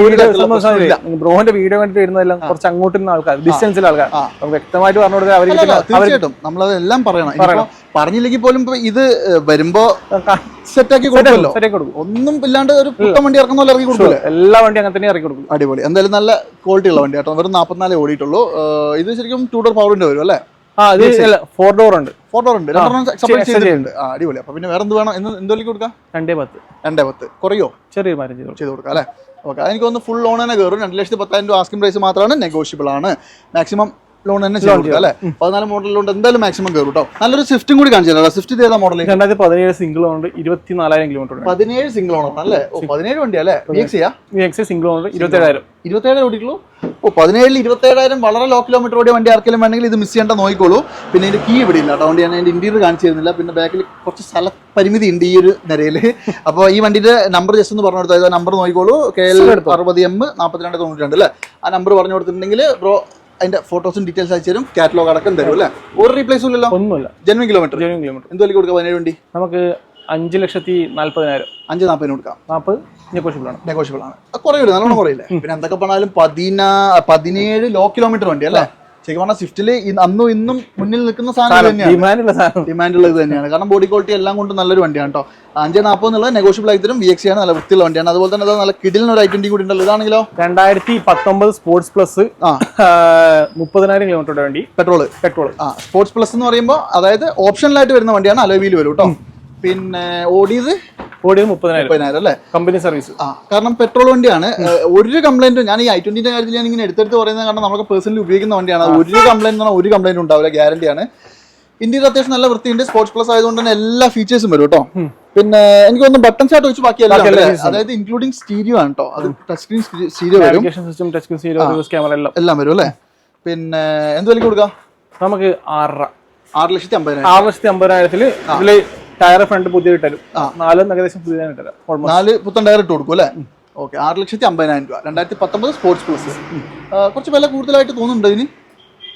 വീഡിയോ കണ്ടിട്ട് വരുന്നതെല്ലാം കുറച്ച് അങ്ങോട്ട് നിന്ന ആൾക്കാർ, ഡിസ്റ്റൻസിലെ ആൾക്കാർ വ്യക്തമായിട്ട് പറഞ്ഞു കൊടുക്കാൻ അവർ തീർച്ചയായിട്ടും നമ്മളതെല്ലാം പറയണം. പറഞ്ഞില്ലെങ്കിൽ പോലും ഇത് വരുമ്പോ സെറ്റാക്കി കൊടുക്കുമല്ലോ. ഒന്നും ഇല്ലാണ്ട് ഒരു പുത്തൻ വണ്ടി ഇറക്കുന്ന പോലെ ഇറക്കി കൊടുക്കില്ല. എല്ലാ വണ്ടി അങ്ങനെ തന്നെ ഇറക്കി കൊടുക്കും. അടിപൊളി. എന്തായാലും നല്ല ക്വാളിറ്റി ഉള്ള വണ്ടി കേട്ടോ. വെറും 44 ഓടിയിട്ടുള്ളൂ. ഇത് ശരിക്കും 2 ഡോർ പവറിന്റെ വരും അല്ലേ? 4 ഡോർ ഉണ്ട്. 4 ഡോർ ഉണ്ട്. 2 സെപ്പറേറ്റ് ചെയ്തിട്ടുണ്ട്. അടിപൊളി. അപ്പൊ പിന്നെ വേറെ എന്ത് വേണം? എന്തൊക്കെ കൊടുക്കാം? 210 കുറയോ? ചെറിയ മാറ്റം ചെയ്ത് കൊടുക്കാം അല്ലേ? ഓക്കെ. എനിക്ക് തോന്നുന്നു ഫുൾ ലോൺ തന്നെ കയറും. 2,10,000 രൂപ ആസ്കിംഗ് പ്രൈസ് മാത്രമാണ്, നെഗോഷ്യബിൾ ആണ്. മാക്സിമം ലോൺ തന്നെ ചെയ്ത് കൊടുക്കാം അല്ലേ? 14 മോഡലുണ്ട്. എന്തായാലും മാക്സിമം കയറും കേട്ടോ. നല്ലൊരു സ്വിഫ്റ്റും കൂടി കാണിച്ചു തരാം. സ്വിഫ്റ്റ് ഏതാ model? 2017 single owner, 24,000 kilometre. 17 single owner അല്ലേ? 17 വണ്ടി അല്ലേ? VXI single owner 27,000 ഓടിക്കുള്ളൂ. 17 27,000 വളരെ ലോ കിലോമീറ്റർ ഓടിയ വണ്ടി ആർക്കെങ്കിലും വേണമെങ്കിൽ ഇത് മിസ് ചെയ്യേണ്ട നോക്കിക്കോളൂ. പിന്നെ ഇതിന്റെ കീ ഇവിടെ ഇല്ല. അതുകൊണ്ട് ഞാൻ അതിന്റെ ഇന്റീരിയർ കാണിച്ചു തരുന്നില്ല. പിന്നെ ബാക്കിൽ കുറച്ച് സ്ഥല പരിമിതി ഉണ്ട് ഈ ഒരു നിരയില്. അപ്പോൾ ഈ വണ്ടിയുടെ നമ്പർ ജസ്റ്റ് ഒന്ന് പറഞ്ഞു കൊടുത്താൽ നമ്പർ നോക്കിക്കോളൂ. KL 60M 4292 അല്ലേ? ആ നമ്പർ പറഞ്ഞു കൊടുത്തിട്ടുണ്ടെങ്കിൽ ബ്രോ അതിന്റെ ഫോട്ടോസും ഡീറ്റെയിൽസ് അയച്ചു തരും. കാറ്റലോഗ് അടക്കം തരും അല്ലേ? ഒരു റീപ്ലേസും ഇല്ലല്ലോ? ഒന്നുമില്ല. Genuine kilometre. എന്തുവരെ കൊടുക്കാം 17 വണ്ടി? നമുക്ക് 5,40,000. 5,40,000 കൊടുക്കാം. 40 നെഗോഷ്യബിൾ ആണ്. കുറയില്ല, നല്ലോണം കുറയില്ലേ? പിന്നെ എന്തൊക്കെ പറഞ്ഞാലും 17 ലോ കിലോമീറ്റർ വണ്ടി അല്ലേ? ശരിക്കും പറഞ്ഞാൽ സ്വിഫ്റ്റില് അന്നും ഇന്നും മുന്നിൽ നിൽക്കുന്ന സാധനം തന്നെയാണ്. ഡിമാൻഡുള്ള ഇത് തന്നെയാണ്. കാരണം ബോഡി ക്വാളിറ്റി എല്ലാം കൊണ്ട് നല്ലൊരു വണ്ടിയാണ് കേട്ടോ. 540 എന്നുള്ളത് നെഗോഷ്യബിൾ ആയി തരും. VXI ആണ്, നല്ല വൃത്തിയുള്ള വണ്ടിയാണ്. അതുപോലെ തന്നെ നല്ല കിഡിലിന് ഒരു I20 കൂടി ഉണ്ടല്ലോ. ഇതാണെങ്കിലോ 2019 സ്പോർട്സ് പ്ലസ് 30,000 കിലോമീറ്റർ വണ്ടി. പെട്രോൾ. സ്പോർട്സ് പ്ലസ് എന്ന് പറയുമ്പോൾ അതായത് ഓപ്ഷനിലായിട്ട് വരുന്ന വണ്ടിയാണ്. അലോയ് വീൽ വരും കേട്ടോ. പിന്നെ ഓടിയത് 30,000 അല്ലേ? Company service. കാരണം പെട്രോൾ വണ്ടിയാണ്. ഒരു കംപ്ലൈന്റും ഞാൻ ഈ I20ന്റെ കാര്യത്തിൽ ഞാൻ ഇങ്ങനെ എടുത്തെടുത്ത് പറയുന്നത് കാരണം നമുക്ക് പേഴ്സണലി ഉപയോഗിക്കുന്ന വണ്ടിയാണ്. ഒരു കംപ്ലൈന്റ് ഉണ്ടാവില്ല, ഗ്യാരണ്ടിയാണ്. ഇന്ത്യയിൽ അത്യാവശ്യം നല്ല വൃത്തിയുണ്ട്. സ്പോർട്സ് പ്ലസ് ആയതുകൊണ്ട് തന്നെ എല്ലാ ഫീച്ചേഴ്സും വരും കേട്ടോ. പിന്നെ എനിക്ക് തോന്നുന്നു ബട്ടൺ സ്റ്റാർട്ട് വെച്ച് ബാക്കിയെല്ലാം അതായത് ഇൻക്ലൂഡിംഗ് സ്റ്റീരിയോ ആണ് കേട്ടോ. അത് ടച്ച് സ്ക്രീൻ സ്റ്റീരിയോ വരും, എല്ലാം വരും അല്ലേ? പിന്നെ എന്ത് വിലക്ക് കൊടുക്കാം? നമുക്ക് 6,50,000 ടയർ ഫ്രണ്ട് പുതിയ ഇട്ടും 4 ഏകദേശം പുതിയ 4 പുത്തൻ ടയർ ഇട്ട് കൊടുക്കും അല്ലേ? ഓക്കെ, 6,50,000 രൂപ. 2019 സ്പോർട്സ് പ്ലസ്. കുറച്ച് വില കൂടുതലായിട്ട് തോന്നുന്നുണ്ട് ഇതിന്.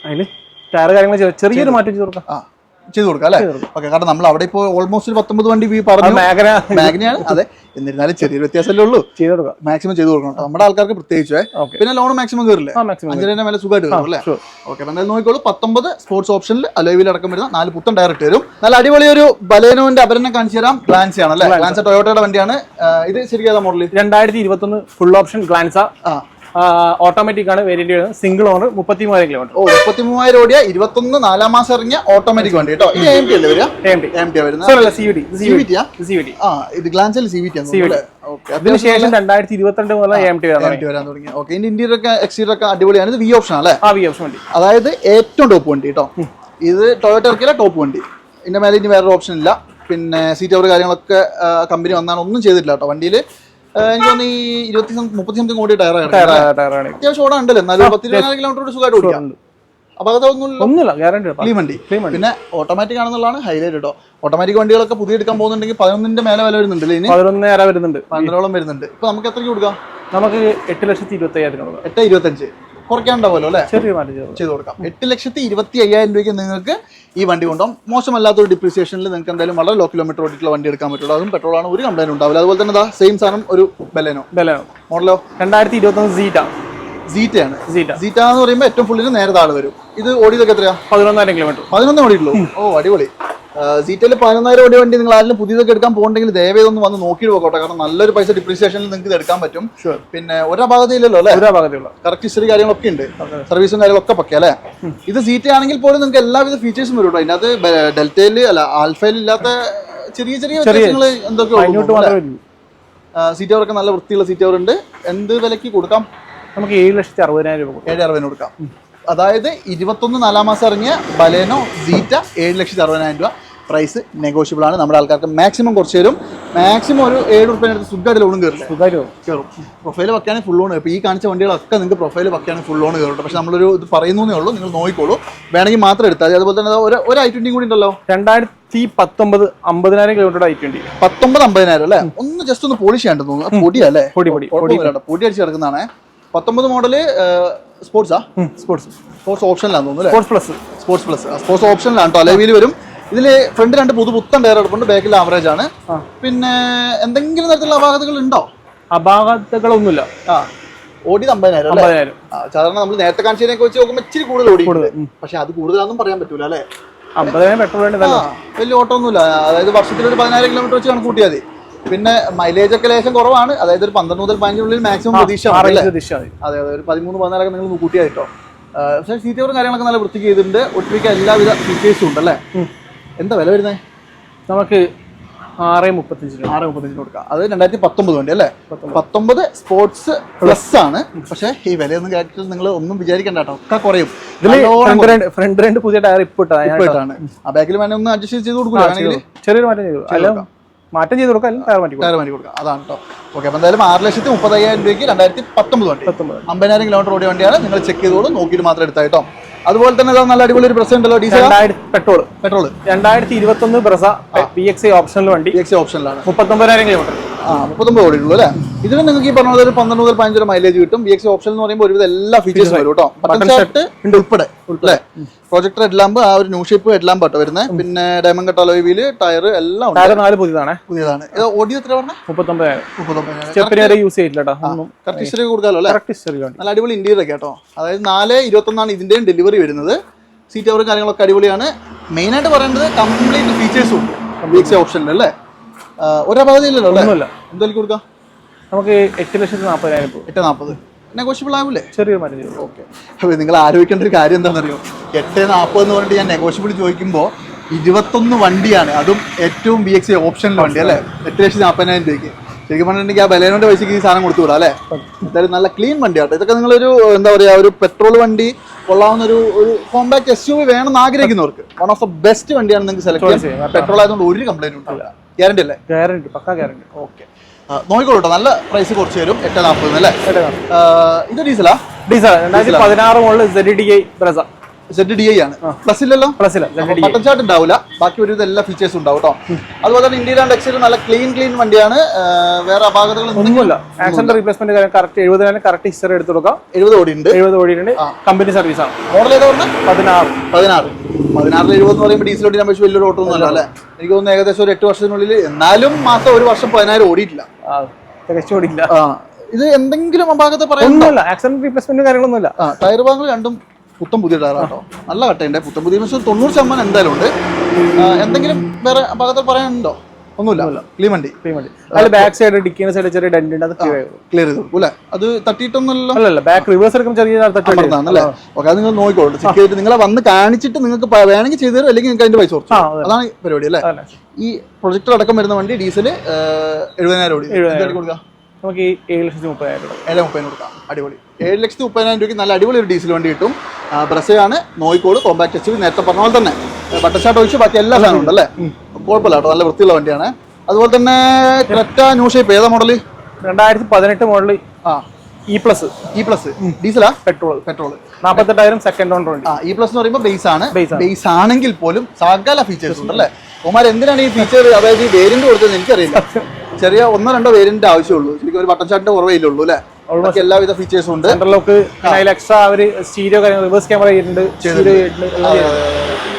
അതിന് ടയർ കാര്യങ്ങൾ ചെറിയൊരു മാറ്റം ചെയ്ത് കൊടുക്കാം. ചെയ്ത് കൊടുക്കാം അല്ലേ? ഓക്കെ, കാരണം നമ്മൾ അവിടെ ഇപ്പോൾ ഓൾമോസ്റ്റ് 19 വണ്ടി പറഞ്ഞു, മാഗ്നയാണ്. അതെ, എന്നിരുന്നാലും ചെറിയൊരു വ്യത്യാസമല്ലേ ഉള്ളൂ. ചെയ്ത് കൊടുക്കാം, മാക്സിമം ചെയ്ത് കൊടുക്കണം നമ്മുടെ ആൾക്കാർക്ക് പ്രത്യേകിച്ച്. പിന്നെ ലോൺ മാക്സിമം കയറില്ലേ? 5 വില സുഖമായിട്ട് കയറും അല്ലേ? ഓക്കെ, എന്തായാലും നോക്കിക്കോളൂ. 19 സ്പോർട്സ് ഓപ്ഷനിൽ അലോയിൽ അടക്കം വരുന്ന 4 പുത്തൻ ടയർ ഇട്ട് വരും. നല്ല അടിപൊളി ഒരു ബലേനോന്റെ അപരനെ കാണിച്ചു തരാം. ഗ്ലാൻസ ആണ് അല്ലേ? ഗ്ലാൻസ ടൊയോട്ടയുടെ വണ്ടിയാണ്. ഇത് ശരിക്കും ഏതാ model? 2021 full option Glanza. Automatic ആണ് വേരിയന്റ് വരുന്നത്. Single owner, 33,000 kilometre. 33,000 ഓടിയ 21 4 മാസം ഇറങ്ങിയ ഓട്ടോമാറ്റിക് വണ്ടി കേട്ടോ. ഇത് AMT അല്ലേ വരിക? AMT വരുന്നത്. ഇത് ഗ്ലാൻസിൽ CVT ആണ്. അതിനുശേഷം 2022 മുതൽ AMT വരാൻ തുടങ്ങി. ഓക്കെ, ഇതിന്റെ ഇന്റീരിയർ ഒക്കെ എക്സ്റ്റീരിയർ ഒക്കെ അടിപൊളിയാണ്. ഇത് V ഓപ്ഷൻ അല്ലേ? V ഓപ്ഷൻ വണ്ടി, അതായത് ഏറ്റവും ടോപ്പ് വണ്ടി കേട്ടോ. ഇത് ടൊയോട്ട ഇറക്കിയ ടോപ്പ് വണ്ടി. ഇതിന്റെ മേലെ ഇനി വേറൊരു ഓപ്ഷൻ ഇല്ല. പിന്നെ സീറ്റ് കവർ കാര്യങ്ങളൊക്കെ കമ്പനി വന്നാണ്, ഒന്നും ചെയ്തിട്ടില്ല കേട്ടോ വണ്ടിയിൽ. എനിക്ക് തോന്നുന്നു ഈ 30 സംതിങ് കോടി ടയറാണ്. അത്യാവശ്യം ഓടാണ്ടല്ലോ, എന്നാലും 10-20 കിലോമീറ്റർ സുഖമായിട്ട് ഓടിക്കാം. അപ്പൊ അതൊന്നുമില്ല, ക്ലീൻ വണ്ടി. പിന്നെ ഓട്ടോമാറ്റിക് ആണെന്നുള്ളതാണ് ഹൈലൈറ്റ് കേട്ടോ. ഓട്ടോമാറ്റിക് വണ്ടികളൊക്കെ പുതിയ എടുക്കാൻ പോകുന്നുണ്ടെങ്കിൽ 11 മേലെ വില വരുന്നുണ്ട്. ഇനി 11 വരുന്നുണ്ട്, 12 വരുന്നുണ്ട്. ഇപ്പൊ നമുക്ക് എത്രയ്ക്ക് കൊടുക്കാം? നമുക്ക് 8,25,000. 8,25,000 കുറയ്ക്കാണ്ടാവുമല്ലോ അല്ലേ? ചെയ്ത് കൊടുക്കാം. 8,25,000 രൂപയ്ക്ക് നിങ്ങൾക്ക് ഈ വണ്ടി കൊണ്ടും മോശമല്ലാത്തൊരു ഡിപ്രീസിയേഷനിൽ നിങ്ങൾക്ക് എന്തായാലും വളരെ ലോ കിലോമീറ്റർ ഓടിയിട്ടുള്ള വണ്ടി എടുക്കാൻ പറ്റുള്ളൂ. അതും പെട്രോളാണ്, ഒരു കംപ്ലൈന്റ് ഉണ്ടാവില്ല. അതുപോലെ തന്നെ സെയിം സാധനം ഒരു ബലേനോ മോഡലോ 2021 സീറ്റ ആണ്. സീറ്റ എന്ന് പറയുമ്പോൾ ഏറ്റവും ഫുള്ളിന് നേരെ താഴെ വരും. ഇത് ഓടിയതൊക്കെ എത്രയാ? 11,000 കിലോമീറ്റർ. 11 ഓടിയിട്ടുള്ളൂ. ഓ, അടിപൊളി. സീറ്റയിൽ 11,000 ഓടിയ വണ്ടി നിങ്ങൾ ആരെങ്കിലും പുതിയതൊക്കെ എടുക്കാൻ പോകുന്നുണ്ടെങ്കിൽ ദയവേദം ഒന്ന് വന്ന് നോക്കിയിട്ട് പോകട്ടെ. കാരണം നല്ലൊരു പൈസ ഡിപ്രീസിയേഷനിൽ നിങ്ങൾക്ക് ഇത് എടുക്കാൻ പറ്റും. പിന്നെ ഒരാ ഭാഗത്തില്ലല്ലോ അല്ലേ? കറക്റ്റ് ഹിസ്റ്ററി കാര്യങ്ങളൊക്കെ ഉണ്ട്, സർവീസും കാര്യങ്ങളൊക്കെ പക്കെ അല്ലേ? ഇത് സീറ്റ ആണെങ്കിൽ പോലും നിങ്ങൾക്ക് എല്ലാവിധ ഫീച്ചേഴ്സും വരും കേട്ടോ. അതിനകത്ത് ഡെൽറ്റയിൽ അല്ല ആൽഫയിൽ ഇല്ലാത്ത ചെറിയ വ്യത്യാസങ്ങൾ എന്തൊക്കെയോ. സീറ്റ് കവറൊക്കെ നല്ല വൃത്തിയുള്ള സീറ്റ് കവർ ഉണ്ട്. എന്ത് വിലക്ക് കൊടുക്കാം? നമുക്ക് 7,60,000 രൂപ. 7,60,000 കൊടുക്കാം. അതായത് 21 4 മാസം ഇറങ്ങിയ ബലേനോ സീറ്റ 7,60,000 രൂപ. പ്രൈസ് നെഗോഷ്യബിൾ ആണ്. നമ്മുടെ ആൾക്കാർക്ക് മാക്സിമം കുറച്ച് തരും. മാക്സിമം ഒരു 7 റുപ്യ സുഖമായിട്ട് ലോണും കയറും. പ്രൊഫൈൽ വയ്ക്കുകയാണെങ്കിൽ ഫുൾ ലോൺ. ഇപ്പോൾ ഈ കാണിച്ച വണ്ടികളൊക്കെ നിങ്ങൾക്ക് പ്രൊഫൈൽ വയ്ക്കുകയാണെങ്കിൽ ഫുൾ ലോൺ കയറും. പക്ഷേ നമ്മളൊരു ഇത് പറയുന്നേ ഉള്ളൂ, നിങ്ങൾ നോക്കിക്കോളൂ. വേണമെങ്കിൽ മാത്രം എടുത്താൽ മതി. അതുപോലെ തന്നെ ഒരു i20 കൂടി ഉണ്ടല്ലോ. 2019 50,000 കിലോമീറ്റർ i20. 19 50,000 അല്ലേ? ഒന്ന് ജസ്റ്റ് ഒന്ന് പോളിഷ് ചെയ്യാൻ തോന്നുന്നു. പൊടിയല്ലേ? പൊടി അടിച്ച് കിടക്കുന്നതാണ്. 19 മോഡല് സ്പോർട്സാ? സ്പോർട്സ് ഓപ്ഷനിലാന്ന് തോന്നുന്നു. സ്പോർട്സ് ഓപ്ഷനിലാണ് കേട്ടോ. അലവിൽ വരും. ഇതിൽ ഫ്രണ്ട് 2 പുത്തൻ ടയർ എടുപ്പുണ്ട്, ബാക്കിൽ ആവറേജ് ആണ്. പിന്നെ എന്തെങ്കിലും തരത്തിലുള്ള അപാകതകൾ ഉണ്ടോ? അപാകതകളൊന്നുമില്ല. ഓടി 50,000 അല്ലേ? സാധാരണ നമ്മൾ നേരത്തെ കാണിച്ചതിനൊക്കെ വെച്ച് നോക്കുമ്പോൾ ഇച്ചിരി കൂടുതൽ ഓടി, പക്ഷെ അത് കൂടുതലാണെന്നും പറയാൻ പറ്റൂല അല്ലേ? 50,000 പെട്രോൾ വലിയ ഓട്ടം ഒന്നുമില്ല. അതായത് വർഷത്തിൽ ഒരു 10,000 കിലോമീറ്റർ വെച്ച് കണക്ക് കൂട്ടിയാൽ മതി. പിന്നെ മൈലേജ് ഒക്കെ ലേശം കുറവാണ്. അതായത് ഒരു 12 മുതൽ 15 മാക്സിമം പ്രതീക്ഷ. അതെ, ഒരു 13-14 നിങ്ങൾ കൂട്ടിയാൽ കേട്ടോ. പക്ഷേ സീറ്റ് കവറും കാര്യങ്ങളൊക്കെ നല്ല വൃത്തിക്ക് ചെയ്തിട്ടുണ്ട്. ഒട്ടുമിക്ക എല്ലാവിധ ഫീച്ചേഴ്സും ഉണ്ട് അല്ലേ? എന്താ വില വരുന്നത്? നമുക്ക് 6,35 കൊടുക്കാം. അത് 2019 വണ്ടി അല്ലേ? 19 സ്പോർട്സ് പ്ലസ് ആണ്. പക്ഷേ ഈ വിലയൊന്നും കേട്ടിട്ട് നിങ്ങൾ ഒന്നും വിചാരിക്കണ്ട കേട്ടോ, ഒക്കെ കുറയും. ഫ്രണ്ട് 2 പുതിയ ടയർ ഇപ്പോഴാണ്. ആ ബാക്കിൽ വേണമെങ്കിൽ ഒന്ന് അഡ്ജസ്റ്റ് ചെയ്ത് കൊടുക്കുക. ചെറിയൊരു മാറ്റം ചെയ്ത് കൊടുക്കാം. ടയർ മാറ്റി കൊടുക്കാം. അതാണ് കേട്ടോ. ഓക്കെ, അപ്പോൾ എന്തായാലും 6,30,000 രൂപയ്ക്ക് 2019 വണ്ടി 50,000 കിലോമീറ്റർ ഓടിയ വണ്ടിയാണ്. നിങ്ങൾ ചെക്ക് ചെയ്തോളൂ, നോക്കിയിട്ട് മാത്രം എടുത്താൽ കേട്ടോ. അതുപോലെ തന്നെ നല്ല അടിപൊളി ഒരു പ്രശ്നം ഉണ്ടല്ലോ, ഡീസൽ പെട്രോൾ 2021 ബ്രസ VXI ഓപ്ഷനിൽ വണ്ടി. ഓപ്ഷനിലാണ്. 39,000 കിലോമീറ്റർ. 39 ഓടിയുള്ളൂ അല്ലേ? ഇതിന് നിങ്ങൾക്ക് ഈ പറഞ്ഞ ഒരു 12 മുതൽ 15 മൈലേജ് കിട്ടും. VXI ഓപ്ഷൻ എന്ന് പറയുമ്പോൾ ഒരുവിധ എല്ലാ ഫീച്ചേഴ്സും വരും കേട്ടോ. ഉൾപ്പെടെ അല്ലേ? പ്രൊജക്ടർ ഹെഡ്ലാമ്പ്, ആ ഒരു ന്യൂ ഷേപ്പ് ഹെഡ്ലാമ്പ് ആട്ടോ വരുന്നത്. പിന്നെ diamond cut alloy wheel, tyre എല്ലാം ഉണ്ട്. പുതിയതാണ്. ഇത് ഓടി എത്ര പറഞ്ഞത്? 39,000 യൂസ് ചെയ്തില്ല. കൊടുക്കാമല്ലോ അല്ലേ? നല്ല അടിപൊളി ഇന്റീരിയർ ഒക്കെ കേട്ടോ. അതായത് 4,21 ഇതിന്റെയും ഡെലിവറി വരുന്നത്. സീറ്റ് കവറും കാര്യങ്ങളൊക്കെ അടിപൊളിയാണ്. മെയിൻ ആയിട്ട് പറയേണ്ടത് കംപ്ലീറ്റ് ഫീച്ചേഴ്സും ഉണ്ട് VXI ഓപ്ഷനിൽ അല്ലേ? ഒരപകടയില്ലല്ലോ അല്ലേ? എന്തായാലും കൊടുക്കാം. നമുക്ക് 8,40,000. 8,40 നെഗോഷ്യബിൾ ആവില്ലേ? ചെറിയ മാറ്റം. ഓക്കെ, അപ്പോൾ നിങ്ങൾ ആലോചിക്കേണ്ട ഒരു കാര്യം എന്താണെന്നറിയോ? 8,40 എന്ന് പറഞ്ഞിട്ട് ഞാൻ നെഗോഷ്യബിൾ ചോദിക്കുമ്പോൾ 21 വണ്ടിയാണ്, അതും ഏറ്റവും VXI ഓപ്ഷനിലെ വണ്ടി അല്ലേ? 8,40,000 രൂപയ്ക്ക്. ശരിക്കും പറഞ്ഞിട്ടുണ്ടെങ്കിൽ ആ ബലേനോന്റെ പൈസക്ക് ഈ സാധനം കൊടുത്തു വിടാം അല്ലേ? എന്തായാലും നല്ല ക്ലീൻ വണ്ടിയാട്ടോ. ഇതൊക്കെ നിങ്ങളൊരു എന്താ പറയുക, ഒരു പെട്രോൾ വണ്ടി കൊള്ളാവുന്ന ഒരു കോമ്പാക്ട് SUV വേണമെന്ന് ആഗ്രഹിക്കുന്നവർക്ക് വൺ ഓഫ് ദ ബെസ്റ്റ് വണ്ടിയാണ് നിങ്ങൾക്ക് സെലക്ട് ചെയ്യാം. പെട്രോൾ ആയതുകൊണ്ട് ഒരു കംപ്ലൈന്റ് ഉണ്ടാവില്ല. ഗ്യാരണ്ടി അല്ലേ? ഗ്യാരണ്ടി, പക്കാ ഗ്യാരണ്ടി. ഓക്കെ, നോക്കിക്കോളൂ. നല്ല പ്രൈസ് കുറച്ച് തരും. 8,40 അല്ലേ? ഇത് ഡീസലാ? 2016 മോഡൽ ZDI ബ്രസ. ZDI ആണ്. പ്ലസ് ഇല്ലല്ലോ, പ്ലസ് ഇല്ല, ബട്ടൺ ചാർട്ട് ഉണ്ടാവില്ല, ബാക്കി ഒരു എല്ലാ ഫീച്ചേഴ്സും ഉണ്ടാവും കേട്ടോ. അതുപോലെ തന്നെ ഇന്ത്യയിൽ ആൻഡ് എക്സിൽ നല്ല ക്ലീൻ വണ്ടിയാണ്, വേറെ അപാകതകൾ ഒന്നുമില്ല. Accident replacement correct 70 correct history എടുത്ത് കൊടുക്കാം. 70 ഓടിയുണ്ട്, 70 ഓടിയുണ്ട്. കമ്പനി സർവീസ് ആണ്. മോഡൽ ഏതാ പറഞ്ഞത്? 16. 16 70 എന്ന് പറയുമ്പോൾ ഡീസൽ ഓടിക്കാൻ പക്ഷേ വലിയൊരു ഓട്ടം ഒന്നും അല്ലേ? എനിക്ക് തോന്നുന്നു ഏകദേശം ഒരു 8 വർഷത്തിനുള്ളിൽ, എന്നാലും മാസം ഒരു വർഷം 10,000 ഓടിയിട്ടില്ല. ഓടിയില്ല. ഇത് എന്തെങ്കിലും അപാകത പറയാൻ ആക്സിഡന്റ് റീപ്ലേസ്മെന്റ് കാര്യങ്ങളൊന്നുമില്ല. ടയർ ഭാഗങ്ങൾ രണ്ടും പുത്തൻ പുതിയ ടയറാട്ടോ, നല്ല കട്ടയുണ്ട്. പുത്തൻ പുതിയ 90% എന്തായാലും ഉണ്ട്. എന്തെങ്കിലും വേറെ അപാകത പറയാനുണ്ടോ? ഒന്നുമില്ല, ക്ലീൻ വണ്ടി. അതിൽ ബാക്ക് സൈഡ് ഡിക്കിന്റെ സൈഡ് ചെറിയ ഡെന്റ് ഉണ്ട്, അത് ക്ലിയർ ചെയ്തു അല്ലേ? അത് തട്ടിയിട്ടൊന്നുമല്ലോ? അല്ലല്ല, ബാക്ക് റിവേഴ്സ് എടുക്കും ചെറിയ തട്ടില്ലേ? ഓക്കെ, അത് നിങ്ങൾ നോക്കിക്കോളൂ. ചെക്ക് ചെയ്തിട്ട് നിങ്ങളെ വന്ന് കാണിച്ചിട്ട് നിങ്ങൾക്ക് വേണമെങ്കിൽ ചെയ്തു തരും, അല്ലെങ്കിൽ നിങ്ങൾക്ക് അതിന്റെ പൈസ കുറച്ച്. അതാണ് പരിപാടി അല്ലേ? ഈ പ്രൊജക്ടർ അടക്കം വരുന്ന വണ്ടി ഡീസൽ 70,000 ഓടി കൊടുക്കാം. നമുക്ക് 7,30,000 കൊടുക്കാം. അടിപൊളി. 7,30,000 രൂപയ്ക്ക് നല്ല അടിപൊളി ഒരു ഡീസൽ വണ്ടി കിട്ടും. ബ്രസയാണ്, നോയിക്കോട്, കോമ്പാക്ട് എച്ച്, നേരത്തെ പറഞ്ഞ പോലെ തന്നെ ബട്ടർ ഷാട്ട് ഒഴിച്ച് ബാക്കി എല്ലാ സാധനവും ഉണ്ട് അല്ലേ? കുഴപ്പമില്ല കേട്ടോ, നല്ല വൃത്തിയുള്ള വണ്ടിയാണ്. അതുപോലെ തന്നെ ക്രെറ്റ ന്യൂ ഷേപ്പ് ഏതാ മോഡല്? 2018 മോഡല്. ഇ പ്ലസ് ഡീസലാ? പെട്രോൾ 48,000 സെക്കൻഡ് ഓണർ വണ്ടി. ഇ പ്ലസ് എന്ന് പറയുമ്പോൾ ബേസ് ആണെങ്കിൽ പോലും സകല ഫീച്ചേഴ്സ് ഉണ്ട് അല്ലേ? ഒമാർ എന്തിനാണ് ഈ ഫീച്ചർ, അതായത് ഈ വേരിയന്റ് കൊടുത്തത് എനിക്കറിയില്ല. ചെറിയ 1-2 വേരിയന്റ് ആവശ്യമുള്ളൂ. ശരിക്കും ഒരു ബട്ടൺ ചാർട്ടിന്റെ കുറവേ ഉള്ളൂ അല്ലേ? എല്ലാവിധ ഫീച്ചേഴ്സും ഉണ്ട്. സെൻട്രൽ ലോക്ക്, എക്സ്ട്രാ അവര് സ്റ്റീരിയോ റിവേഴ്സ് ക്യാമറ ഉണ്ട്.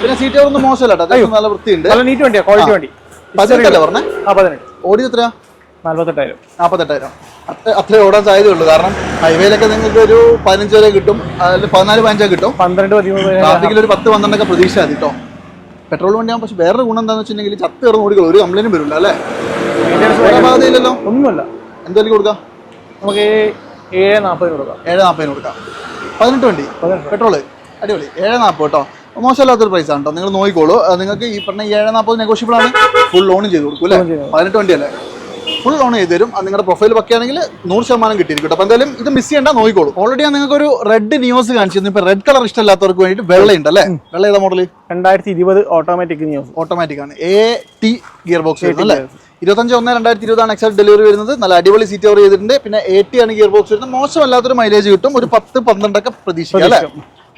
പിന്നെ സീറ്റ് ഒന്നും മോശമല്ല, നല്ല വൃത്തിയുണ്ട്, നല്ല നീറ്റ് വണ്ടിയാ, ക്വാളിറ്റി വണ്ടി. 18 പറഞ്ഞേ? 18. ഓടി എത്രയാ? 48,000. അത്രേ ഓടാൻ സാധ്യതയുള്ളൂ. കാരണം ഹൈവേയിലൊക്കെ നിങ്ങൾക്ക് ഒരു 15 വരെ കിട്ടും, അതിൽ 14-15 കിട്ടും. 12-13 ട്രാഫിക്കിൽ ഒരു 10-12 പ്രതീക്ഷ മതി കേട്ടോ. പെട്രോൾ വണ്ടിയാകുമ്പോൾ പക്ഷെ വേറൊരു ഗുണം എന്താണെന്ന് വെച്ചിട്ടുണ്ടെങ്കിൽ ചത്ത് കിടന്ന് ഓടിക്കണം, ഒരു കംപ്ലൈന്റും വരില്ല അല്ലേ? ബാധയില്ലല്ലോ, ഒന്നുമില്ല. എന്തായാലും കൊടുക്കാം നമുക്ക് 7,40 കൊടുക്കാം. 7,40 കൊടുക്കാം. 18 വണ്ടി പെട്രോള് അടിപൊളി. 7,40 കേട്ടോ, മോശമല്ലാത്തൊരു പ്രൈസ് ആണ് കേട്ടോ. നിങ്ങൾ നോക്കിക്കോളൂ. നിങ്ങൾക്ക് ഈ പറഞ്ഞ 7,40 നെഗോഷ്യബിൾ ആണ്. ഫുൾ ലോണും ചെയ്ത് കൊടുക്കും അല്ലേ? 18 വണ്ടിയല്ലേ, ഫുൾ ലോൺ ചെയ്ത് തരും. അത് നിങ്ങളുടെ പ്രൊഫൈൽ പക്കുകയാണെങ്കിൽ 100% കിട്ടിയിരിക്കും. അപ്പോൾ എന്തായാലും ഇത് മിസ് ചെയ്യേണ്ട, നോക്കിക്കോളൂ. ഓൾറെഡി ഞാൻ നിങ്ങൾക്ക് ഒരു റെഡ് നിയോസ് കാണിച്ചിരുന്നു. ഇപ്പൊ റെഡ് കളർ ഇഷ്ടമില്ലാത്തവർക്ക് വേണ്ടിയിട്ട് വെള്ളയുണ്ട് അല്ലേ? വെള്ള ഏതാ മോഡൽ? 2020 automatic NIOS. ഓട്ടോമാറ്റിക് ആണ്, AT ഗിയർ ബോക്സ് അല്ലേ? 25/1/2020 എക്സാക്ട് ഡെലിവറി വരുന്നത്. നല്ല അടിപൊളി സീറ്റ് കവർ ചെയ്തിട്ടുണ്ട്. പിന്നെ AT ആണ് ഗിയർ ബോക്സ് വരുന്നത്. മോശമല്ലാത്തൊരു മൈലേജ് കിട്ടും, ഒരു 10-12 പ്രതീക്ഷിക്കാം അല്ലേ?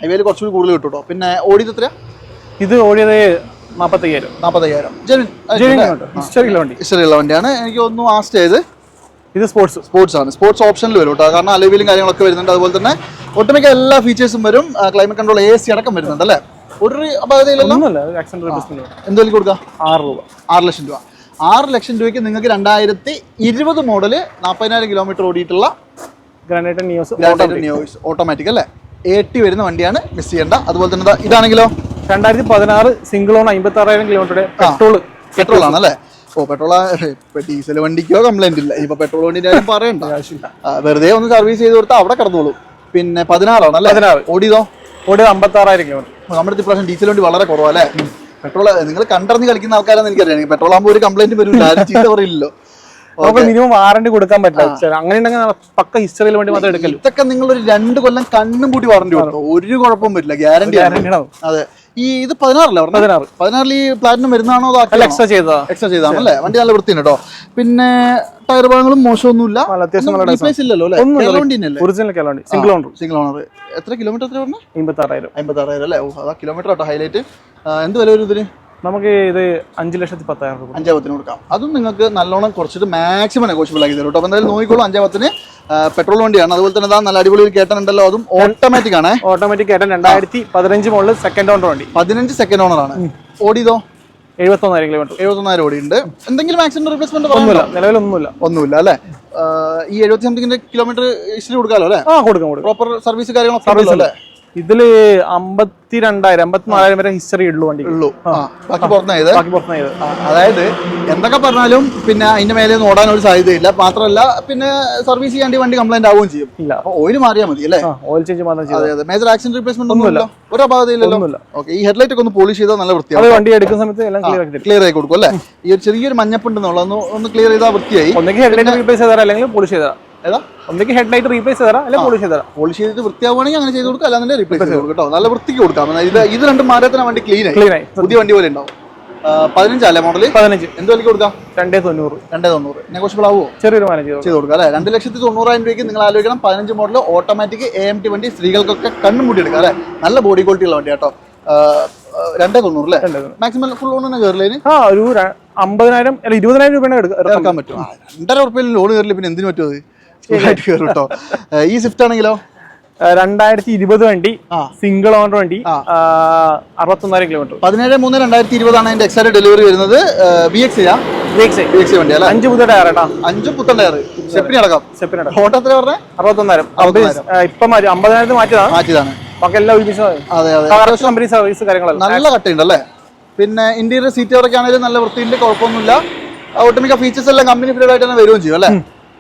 ഹൈവേയിൽ കുറച്ചുകൂടി കൂടുതൽ കിട്ടും കേട്ടോ. പിന്നെ ഓടിയത് എത്രയാ? ഇത് ഓടിയത് 45,000. ഹിസ്റ്ററിയുള്ള വണ്ടിയാണ്. എനിക്ക് ഒന്ന് ആസ്റ്റ് ചെയ്ത് ഇത് സ്പോർട്സ് ആണ്. സ്പോർട്സ് ഓപ്ഷനിൽ വരും കേട്ടോ, കാരണം അലോവിലും കാര്യങ്ങളൊക്കെ വരുന്നുണ്ട്. അതുപോലെ തന്നെ ഒട്ടുമിക്ക എല്ലാ ഫീച്ചേഴ്സും വരും. ക്ലൈമറ്റ് കൺട്രോൾ, AC അടക്കം വരുന്നുണ്ട് അല്ലേ? ഒരു അപാകതയിലല്ലോ. എന്തായാലും കൊടുക്കാം? 6 ലക്ഷം രൂപ. 6 ലക്ഷം രൂപയ്ക്ക് നിങ്ങൾക്ക് 2020 മോഡല് 40,000 കിലോമീറ്റർ ഓടിയിട്ടുള്ള ഗ്രാനൈറ്റ് നിയോസ് ഓട്ടോമാറ്റിക് അല്ലേ? AT വരുന്ന വണ്ടിയാണ്, മിസ് ചെയ്യേണ്ട. അതുപോലെ തന്നെ ഇതാണെങ്കിലോ 2016 സിംഗിൾ ഓൺ 56,000 കിലോമീറ്റർ പെട്രോൾ ആണ് അല്ലേ? ഓ, ഡീസൽ വണ്ടിക്കോ കംപ്ലൈന്റ് ഇല്ല. ഇപ്പൊ പെട്രോൾ വണ്ടിന്റെ കാര്യം പറയണ്ട, വെറുതെ ഒന്ന് സർവീസ് ചെയ്ത് കൊടുത്താൽ അവിടെ കിടന്നോളൂ. പിന്നെ 16 ആണ് അല്ലേ? 16. ഓടിയതോ? 56,000 കിലോമീറ്റർ. നമ്മുടെ ഇപ്രാവശ്യം ഡീസൽ വണ്ടി വളരെ കുറവല്ലേ? പെട്രോൾ നിങ്ങൾ കണ്ടറിഞ്ഞ് കളിക്കുന്ന ആൾക്കാരാണെന്ന് എനിക്കറിയാം. പെട്രോൾ ആകുമ്പോൾ ഒരു കംപ്ലൈന്റ് വരില്ല, ആരും ചീത്ത പറയില്ലല്ലോ. മിനിമം വാറണ്ടി കൊടുക്കാൻ പറ്റില്ല. അങ്ങനെ പക്ക ഹിസ്റ്ററിയിൽ വേണ്ടി മാത്രം എടുക്കല്ലോ. ഇതൊക്കെ നിങ്ങൾ ഒരു 2 കൊല്ലം കണ്ണും പൂട്ടി വാറണ്ടി കൊടുത്തോ, ഒരു കുഴപ്പം വരില്ല, ഗ്യാരണ്ടി. അതെ. ഇത് 16 അല്ലേ? 16 ഈ പ്ലാറ്റിനം വരുന്നതാണോ? എക്സ്ട്രാ ചെയ്താണല്ലേ? വണ്ടി നല്ല വൃത്തിയാണ് കേട്ടോ. പിന്നെ ടയർ ഭാഗങ്ങളും മോശമൊന്നുമില്ല, സിംഗിൾ ഓണർ. എത്ര കിലോമീറ്റർ? എത്ര പറഞ്ഞു? 56,000 അല്ലേ? അതാ കിലോമീറ്റർ കേട്ടോ ഹൈലൈറ്റ്. എന്ത് വില വരും ഇതിന്? നമുക്ക് ഇത് 5,10,000 രൂപ. 5,10 കൊടുക്കാം. അതും നിങ്ങൾക്ക് നല്ലോണം കുറച്ചിട്ട് മാക്സിമം നെഗോഷ്യബിൾ ആക്കി തരും കേട്ടോ. അപ്പോൾ എന്തായാലും നോക്കിക്കോളൂ. 5,10 പെട്രോൾ വണ്ടിയാണ്. അതുപോലെ തന്നെ നല്ല അടിപൊളി കേട്ടനുണ്ടല്ലോ, അതും ഓട്ടോമാറ്റിക് ആണ്. ഓട്ടോമാറ്റിക് കേട്ടൻ 2015 മോഡൽ സെക്കൻഡ് ഓണർ വണ്ടി. 15 സെക്കൻഡ് ഓണർ ആണ്. ഓടിയതോ? 71,000 കിലോമീറ്റർ. 71,000 ഓടിയുണ്ട്. എന്തെങ്കിലും ആക്സിഡന്റ് റീപ്ലേസ്മെന്റ് നിലവിലൊന്നുമില്ല അല്ലേ? ഈ 70 കിലോമീറ്റർ ഹിസ്റ്ററി കൊടുക്കാമല്ലോ അല്ലേ? കൊടുക്കാം. പ്രോപ്പർ സർവീസ് കാര്യങ്ങളൊക്കെ അല്ലേ? ഇതില് 52,000-54,000 വരെ ഹിസ്റ്ററി ഉള്ളൂ വണ്ടി. ബാക്കി പുറത്തുനിന്ന്. അതായത് എന്തൊക്കെ പറഞ്ഞാലും പിന്നെ അതിന്റെ മേലെ ഒന്നും ഓടാൻ ഒരു സാധ്യതയില്ല. മാത്രമല്ല പിന്നെ സർവീസ് ചെയ്യാണ്ട് വണ്ടി കംപ്ലൈന്റ് ആവുകയും ചെയ്യും. ഓയിൽ മാറിയാൽ മതി അല്ലേ? ഓയിൽ ചേഞ്ച് മാത്രം. അതെ. മേജർ ആക്സിഡന്റ് റീപ്ലേസ്മെന്റ് ഒന്നുമില്ല, ഒരു അപാകതയില്ലല്ലോ. ഓക്കെ. ഈ ഹെഡ്ലൈറ്റ് ഒക്കെ ഒന്ന് പോളിഷ് ചെയ്താൽ നല്ല വൃത്തിയാണ്. വണ്ടി എടുക്കുന്ന സമയത്ത് എല്ലാം ക്ലിയർ ആയി കൊടുക്കും അല്ലേ? ഈ ഒരു ചെറിയൊരു മഞ്ഞപ്പുണ്ടെന്നുള്ള ഒന്ന് ക്ലിയർ ചെയ്താൽ വൃത്തിയായി. ഒന്നെങ്കിൽ ഹെഡ്ലൈറ്റ് റീപ്ലേസ് ചെയ്താൽ അല്ലെങ്കിൽ പോളിഷ് ചെയ്താൽ. ഒന്നെങ്കിൽ ഹെഡ്ലൈറ്റ് റീപ്ലേസ് ചെയ്താൽ അല്ലെങ്കിൽ പോളിഷ് ചെയ്താൽ. പോളിഷ് ചെയ്തിട്ട് വൃത്തിയാവുകയാണെങ്കിൽ അങ്ങനെ ചെയ്ത് കൊടുക്കുക, അല്ലാതെ റീപ്ലേസ് ചെയ്ത് കൊടുക്കും കേട്ടോ. നല്ല വൃത്തിക്ക് കൊടുക്കാം. ഇത് രണ്ടും മാറ്റത്തിന് വണ്ടി ക്ലീൻ ആയി പുതിയ വണ്ടി പോലെ ഉണ്ടാവും. 15 മോഡല് 15 എന്ത് വിലക്ക് കൊടുക്കാം? 290. 290 നെഗോഷ്യബിൾ ആവുമോ? ചെറിയൊരു മാനേജ് ചെയ്ത് കൊടുക്കാം അല്ലേ? 2,90,000 രൂപയ്ക്ക് നിങ്ങൾ ആലോചിക്കണം. 15 മോഡൽ ഓട്ടോമാറ്റിക് AMT വണ്ടി, സ്ത്രീകൾക്കൊക്കെ കണ്ണും മൂടി എടുക്കാം അല്ലേ? നല്ല ബോഡി ക്വാളിറ്റി ഉള്ള വണ്ടി കേട്ടോ. 290 അല്ലേ? മാക്സിമം ഫുൾ ലോൺ തന്നെ കയറില്ലേന്? ഒരു 50,000 അല്ല 20,000 രൂപയാണ് എടുക്കാൻ പറ്റും. 2,50,000 ലോൺ കയറില്ല പിന്നെ എന്തിനു പറ്റും? അത് കയറും കേട്ടോ. ഈ സ്വിഫ്റ്റ് ആണെങ്കിലോ 2020 വണ്ടി, സിംഗിൾ ഓണർ വണ്ടി, 61,000 കിലോമീറ്റർ. 17/3/2020 ആണ് അതിന്റെ എക്സാക്ട് ഡെലിവറി വരുന്നത്. VXI വണ്ടി അല്ലേ? 5 പുതിയ ടയർ കേട്ടോ. 5 പുത്തൻ ടയർ. സ്റ്റെപ്പിനി അടക്കം. ഓട്ടോ എത്ര പറഞ്ഞേ? 61,000. ഇപ്പം 50,000 മാറ്റിയതാണ്. ബാക്കി എല്ലാം കമ്പനി സർവീസ് കാര്യങ്ങളെല്ലാം നല്ല കട്ടുണ്ട് അല്ലേ? പിന്നെ ഇന്റീരിയർ സീറ്റുകളൊക്കെ ആണെങ്കിലും നല്ല വൃത്തിയുണ്ട്, കുഴപ്പമൊന്നുമില്ല. ഒട്ടുമിക്ക ഫീച്ചേഴ്സ് എല്ലാം കമ്പനി ഫ്രീഡ് ആയിട്ട് തന്നെ വരികയും ചെയ്യും അല്ലേ?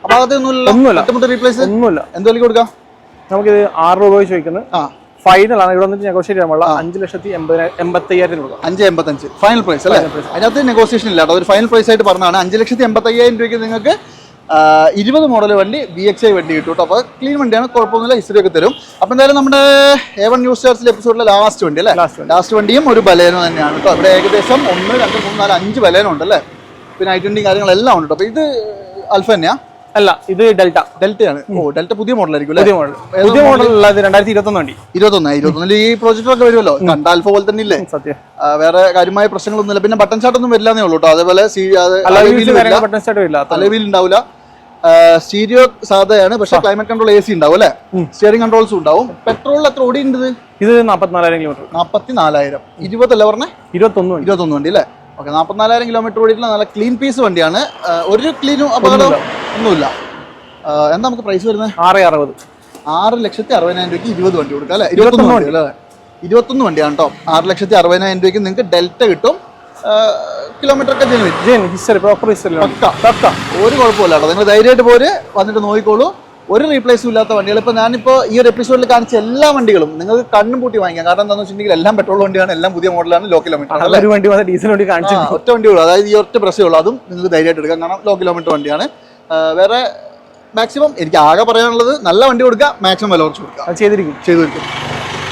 അപ്പൊ അതൊന്നുമില്ല. റീപ്ലേസ് ഒന്നുമില്ല. എന്ത് വിലക്ക് കൊടുക്കാം? നമുക്കിത് 6 രൂപ ചോദിക്കുന്നത്. ഫൈനൽ ആണ്. ഇവിടെ വന്നിട്ട് നെഗോഷിയേറ്റ് ചെയ്യാൻ പാടില്ല. 5,85,000 രൂപ. 5,85 ഫൈനൽ പ്രൈസ് അല്ലേ? അതിനകത്ത് നെഗോസിയേഷൻ ഇല്ല. ഒരു ഫൈനൽ പ്രൈസ് ആയിട്ട് പറഞ്ഞതാണ്. 5,85,000 രൂപയ്ക്ക് നിങ്ങൾക്ക് 20 മോഡൽ വണ്ടി VXI വണ്ടി കിട്ടും കേട്ടോ. അപ്പോൾ ക്ലീൻ വണ്ടിയാണ്, കുഴപ്പമൊന്നുമില്ല, ഹിസ്റ്ററി ഒക്കെ തരും. അപ്പോൾ എന്തായാലും നമ്മുടെ A1 ന്യൂസ് സ്റ്റാർസിലെ എപ്പിസോഡിലെ ലാസ്റ്റ് വണ്ടി അല്ലേ? ലാസ്റ്റ് വണ്ടിയും ഒരു ബലേനോ തന്നെയാണ് കേട്ടോ. ഇവിടെ ഏകദേശം 1, 2, 3, 4, 5 ബലേനോ ഉണ്ട് അല്ലേ? പിന്നെ I20 കാര്യങ്ങളെല്ലാം ഉണ്ട് കേട്ടോ. അപ്പോൾ ഇത് അൽഫ തന്നെയാ? അല്ല, ഇത് ഡെൽറ്റയാണ്. ഡെൽറ്റ പുതിയ മോഡലായിരിക്കും. പുതിയ മോഡൽ 2021 വണ്ടി. 21 ഈ പ്രോജക്റ്റൊക്കെ വരുമല്ലോ. കണ്ട അൽഫ പോലെ തന്നെ ഇല്ലേ? സത്യം. വേറെ കാര്യമായ പ്രശ്നങ്ങളൊന്നുമില്ല. പിന്നെ ബട്ടൺ ഷാട്ട് ഒന്നും വരില്ലെന്നേ ഉള്ളൂ കേട്ടോ. അതേപോലെ തലവീൽ ഉണ്ടാവില്ല. സ്റ്റീരിയോ സാധയാണ്, പക്ഷേ ക്ലൈമറ്റ് കൺട്രോൾ AC ഉണ്ടാവും അല്ലേ? സ്റ്റിയറിംഗ് കൺട്രോൾസും ഉണ്ടാവും. പെട്രോളിൽ എത്ര ഓടിയുണ്ട്? ഇത് 44,000 കിലോമീറ്റർ. 44,000. 20 അല്ലേ പറഞ്ഞേ? 21 വണ്ടി അല്ലേ? ഓക്കെ, 44,000 കിലോമീറ്റർ ഓടിയിട്ടുള്ള നല്ല ക്ലീൻ പീസ് വണ്ടിയാണ്. ഒരു ക്ലീനും അപകടം ഒന്നുമില്ല. എന്താ നമുക്ക് പ്രൈസ് വരുന്നത്? 6,60. 6,60,000 രൂപയ്ക്ക് 20 വണ്ടി കൊടുക്കാം അല്ലേ? 21 വണ്ടി അല്ലേ? 21 വണ്ടിയാണ് കേട്ടോ. 6,60,000 രൂപയ്ക്ക് നിങ്ങൾക്ക് ഡെൽറ്റ കിട്ടും. കിലോമീറ്റർ ഒക്കെ ഒരു കുഴപ്പമില്ല കേട്ടോ. നിങ്ങൾ ധൈര്യമായിട്ട് പോര്, വന്നിട്ട് നോക്കിക്കോളൂ. ഒരു റീപ്ലേസും ഇല്ലാത്ത വണ്ടികൾ. ഇപ്പോൾ ഞാനിപ്പോൾ ഈ ഒരു എപ്പിസോഡിൽ കാണിച്ച എല്ലാ വണ്ടികളും നിങ്ങൾക്ക് കണ്ണും പൂട്ടി വാങ്ങിക്കാം. കാരണം എന്താണെന്ന് വെച്ചിട്ടുണ്ടെങ്കിൽ എല്ലാം പെട്രോൾ വണ്ടിയാണ്, എല്ലാം പുതിയ മോഡലാണ്, ലോ കിലോമീറ്റർ. ഒരു വണ്ടി ഡീസൽ വണ്ടി കാണിച്ചു, ഒറ്റ വണ്ടി ഉള്ളൂ. അതായത് ഈ ഒറ്റ പ്രശ്നമേ ഉള്ളൂ. അതും നിങ്ങൾക്ക് ധൈര്യമായിട്ട് എടുക്കാം, കാരണം ലോ കിലോമീറ്റർ വണ്ടിയാണ്. വേറെ മാക്സിമം എനിക്ക് ആകെ പറയാനുള്ളത് നല്ല വണ്ടി കൊടുക്കുക, മാക്സിമം വില കുറച്ച് കൊടുക്കുക. ചെയ്തിരിക്കും.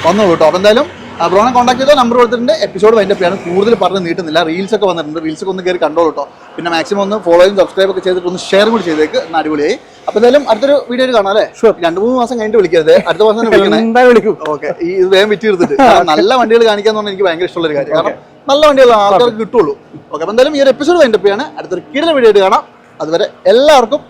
വന്നോളൂ കേട്ടോ. അപ്പോൾ എന്തായാലും ബ്രോനെ കോൺടാക്ട് ചെയ്തോ, നമ്പർ കൊടുത്തിട്ടുണ്ട്. എപ്പിസോഡ് വൈൻഡപ്പ് ചെയ്യാണ്, കൂടുതൽ പറഞ്ഞ് നീട്ടുന്നില്ല. റീൽസ് ഒക്കെ വന്നിട്ടുണ്ട്, റീൽസൊക്കെ ഒന്ന് കയറി കണ്ടോളൂ കേട്ടോ. പിന്നെ മാക്സിമം ഒന്ന് ഫോളോയും സബ്സ്ക്രൈബ് ഒക്കെ ചെയ്തിട്ട് ഒന്ന് ഷെയർ കൂടി ചെയ്തേക്ക്. അടിപൊളിയായി. അപ്പോൾ എന്തായാലും അടുത്തൊരു വീഡിയോയിൽ കാണാം അല്ലേ? 2-3 മാസം കഴിഞ്ഞിട്ട് വിളിക്കരുത്, അടുത്ത മാസം തന്നെ വിളിക്കും. ഓക്കെ, ഇത് വേഗം വിറ്റ് തീർത്തിട്ട്. നല്ല വണ്ടികൾ കാണിക്കാന്ന് പറഞ്ഞാൽ എനിക്ക് ഭയങ്കര ഇഷ്ടമുള്ള ഒരു കാര്യം. കാരണം നല്ല വണ്ടികൾ ആൾക്കാർക്ക് കിട്ടുള്ളൂ. ഓക്കെ, അപ്പോൾ എന്തായാലും ഈ ഒരു എപ്പിസോഡ് വൈൻഡപ്പ് ചെയ്യാണ്. അടുത്തൊരു കിടിലൻ വീഡിയോ ആയിട്ട് കാണാം. അതുവരെ എല്ലാവർക്കും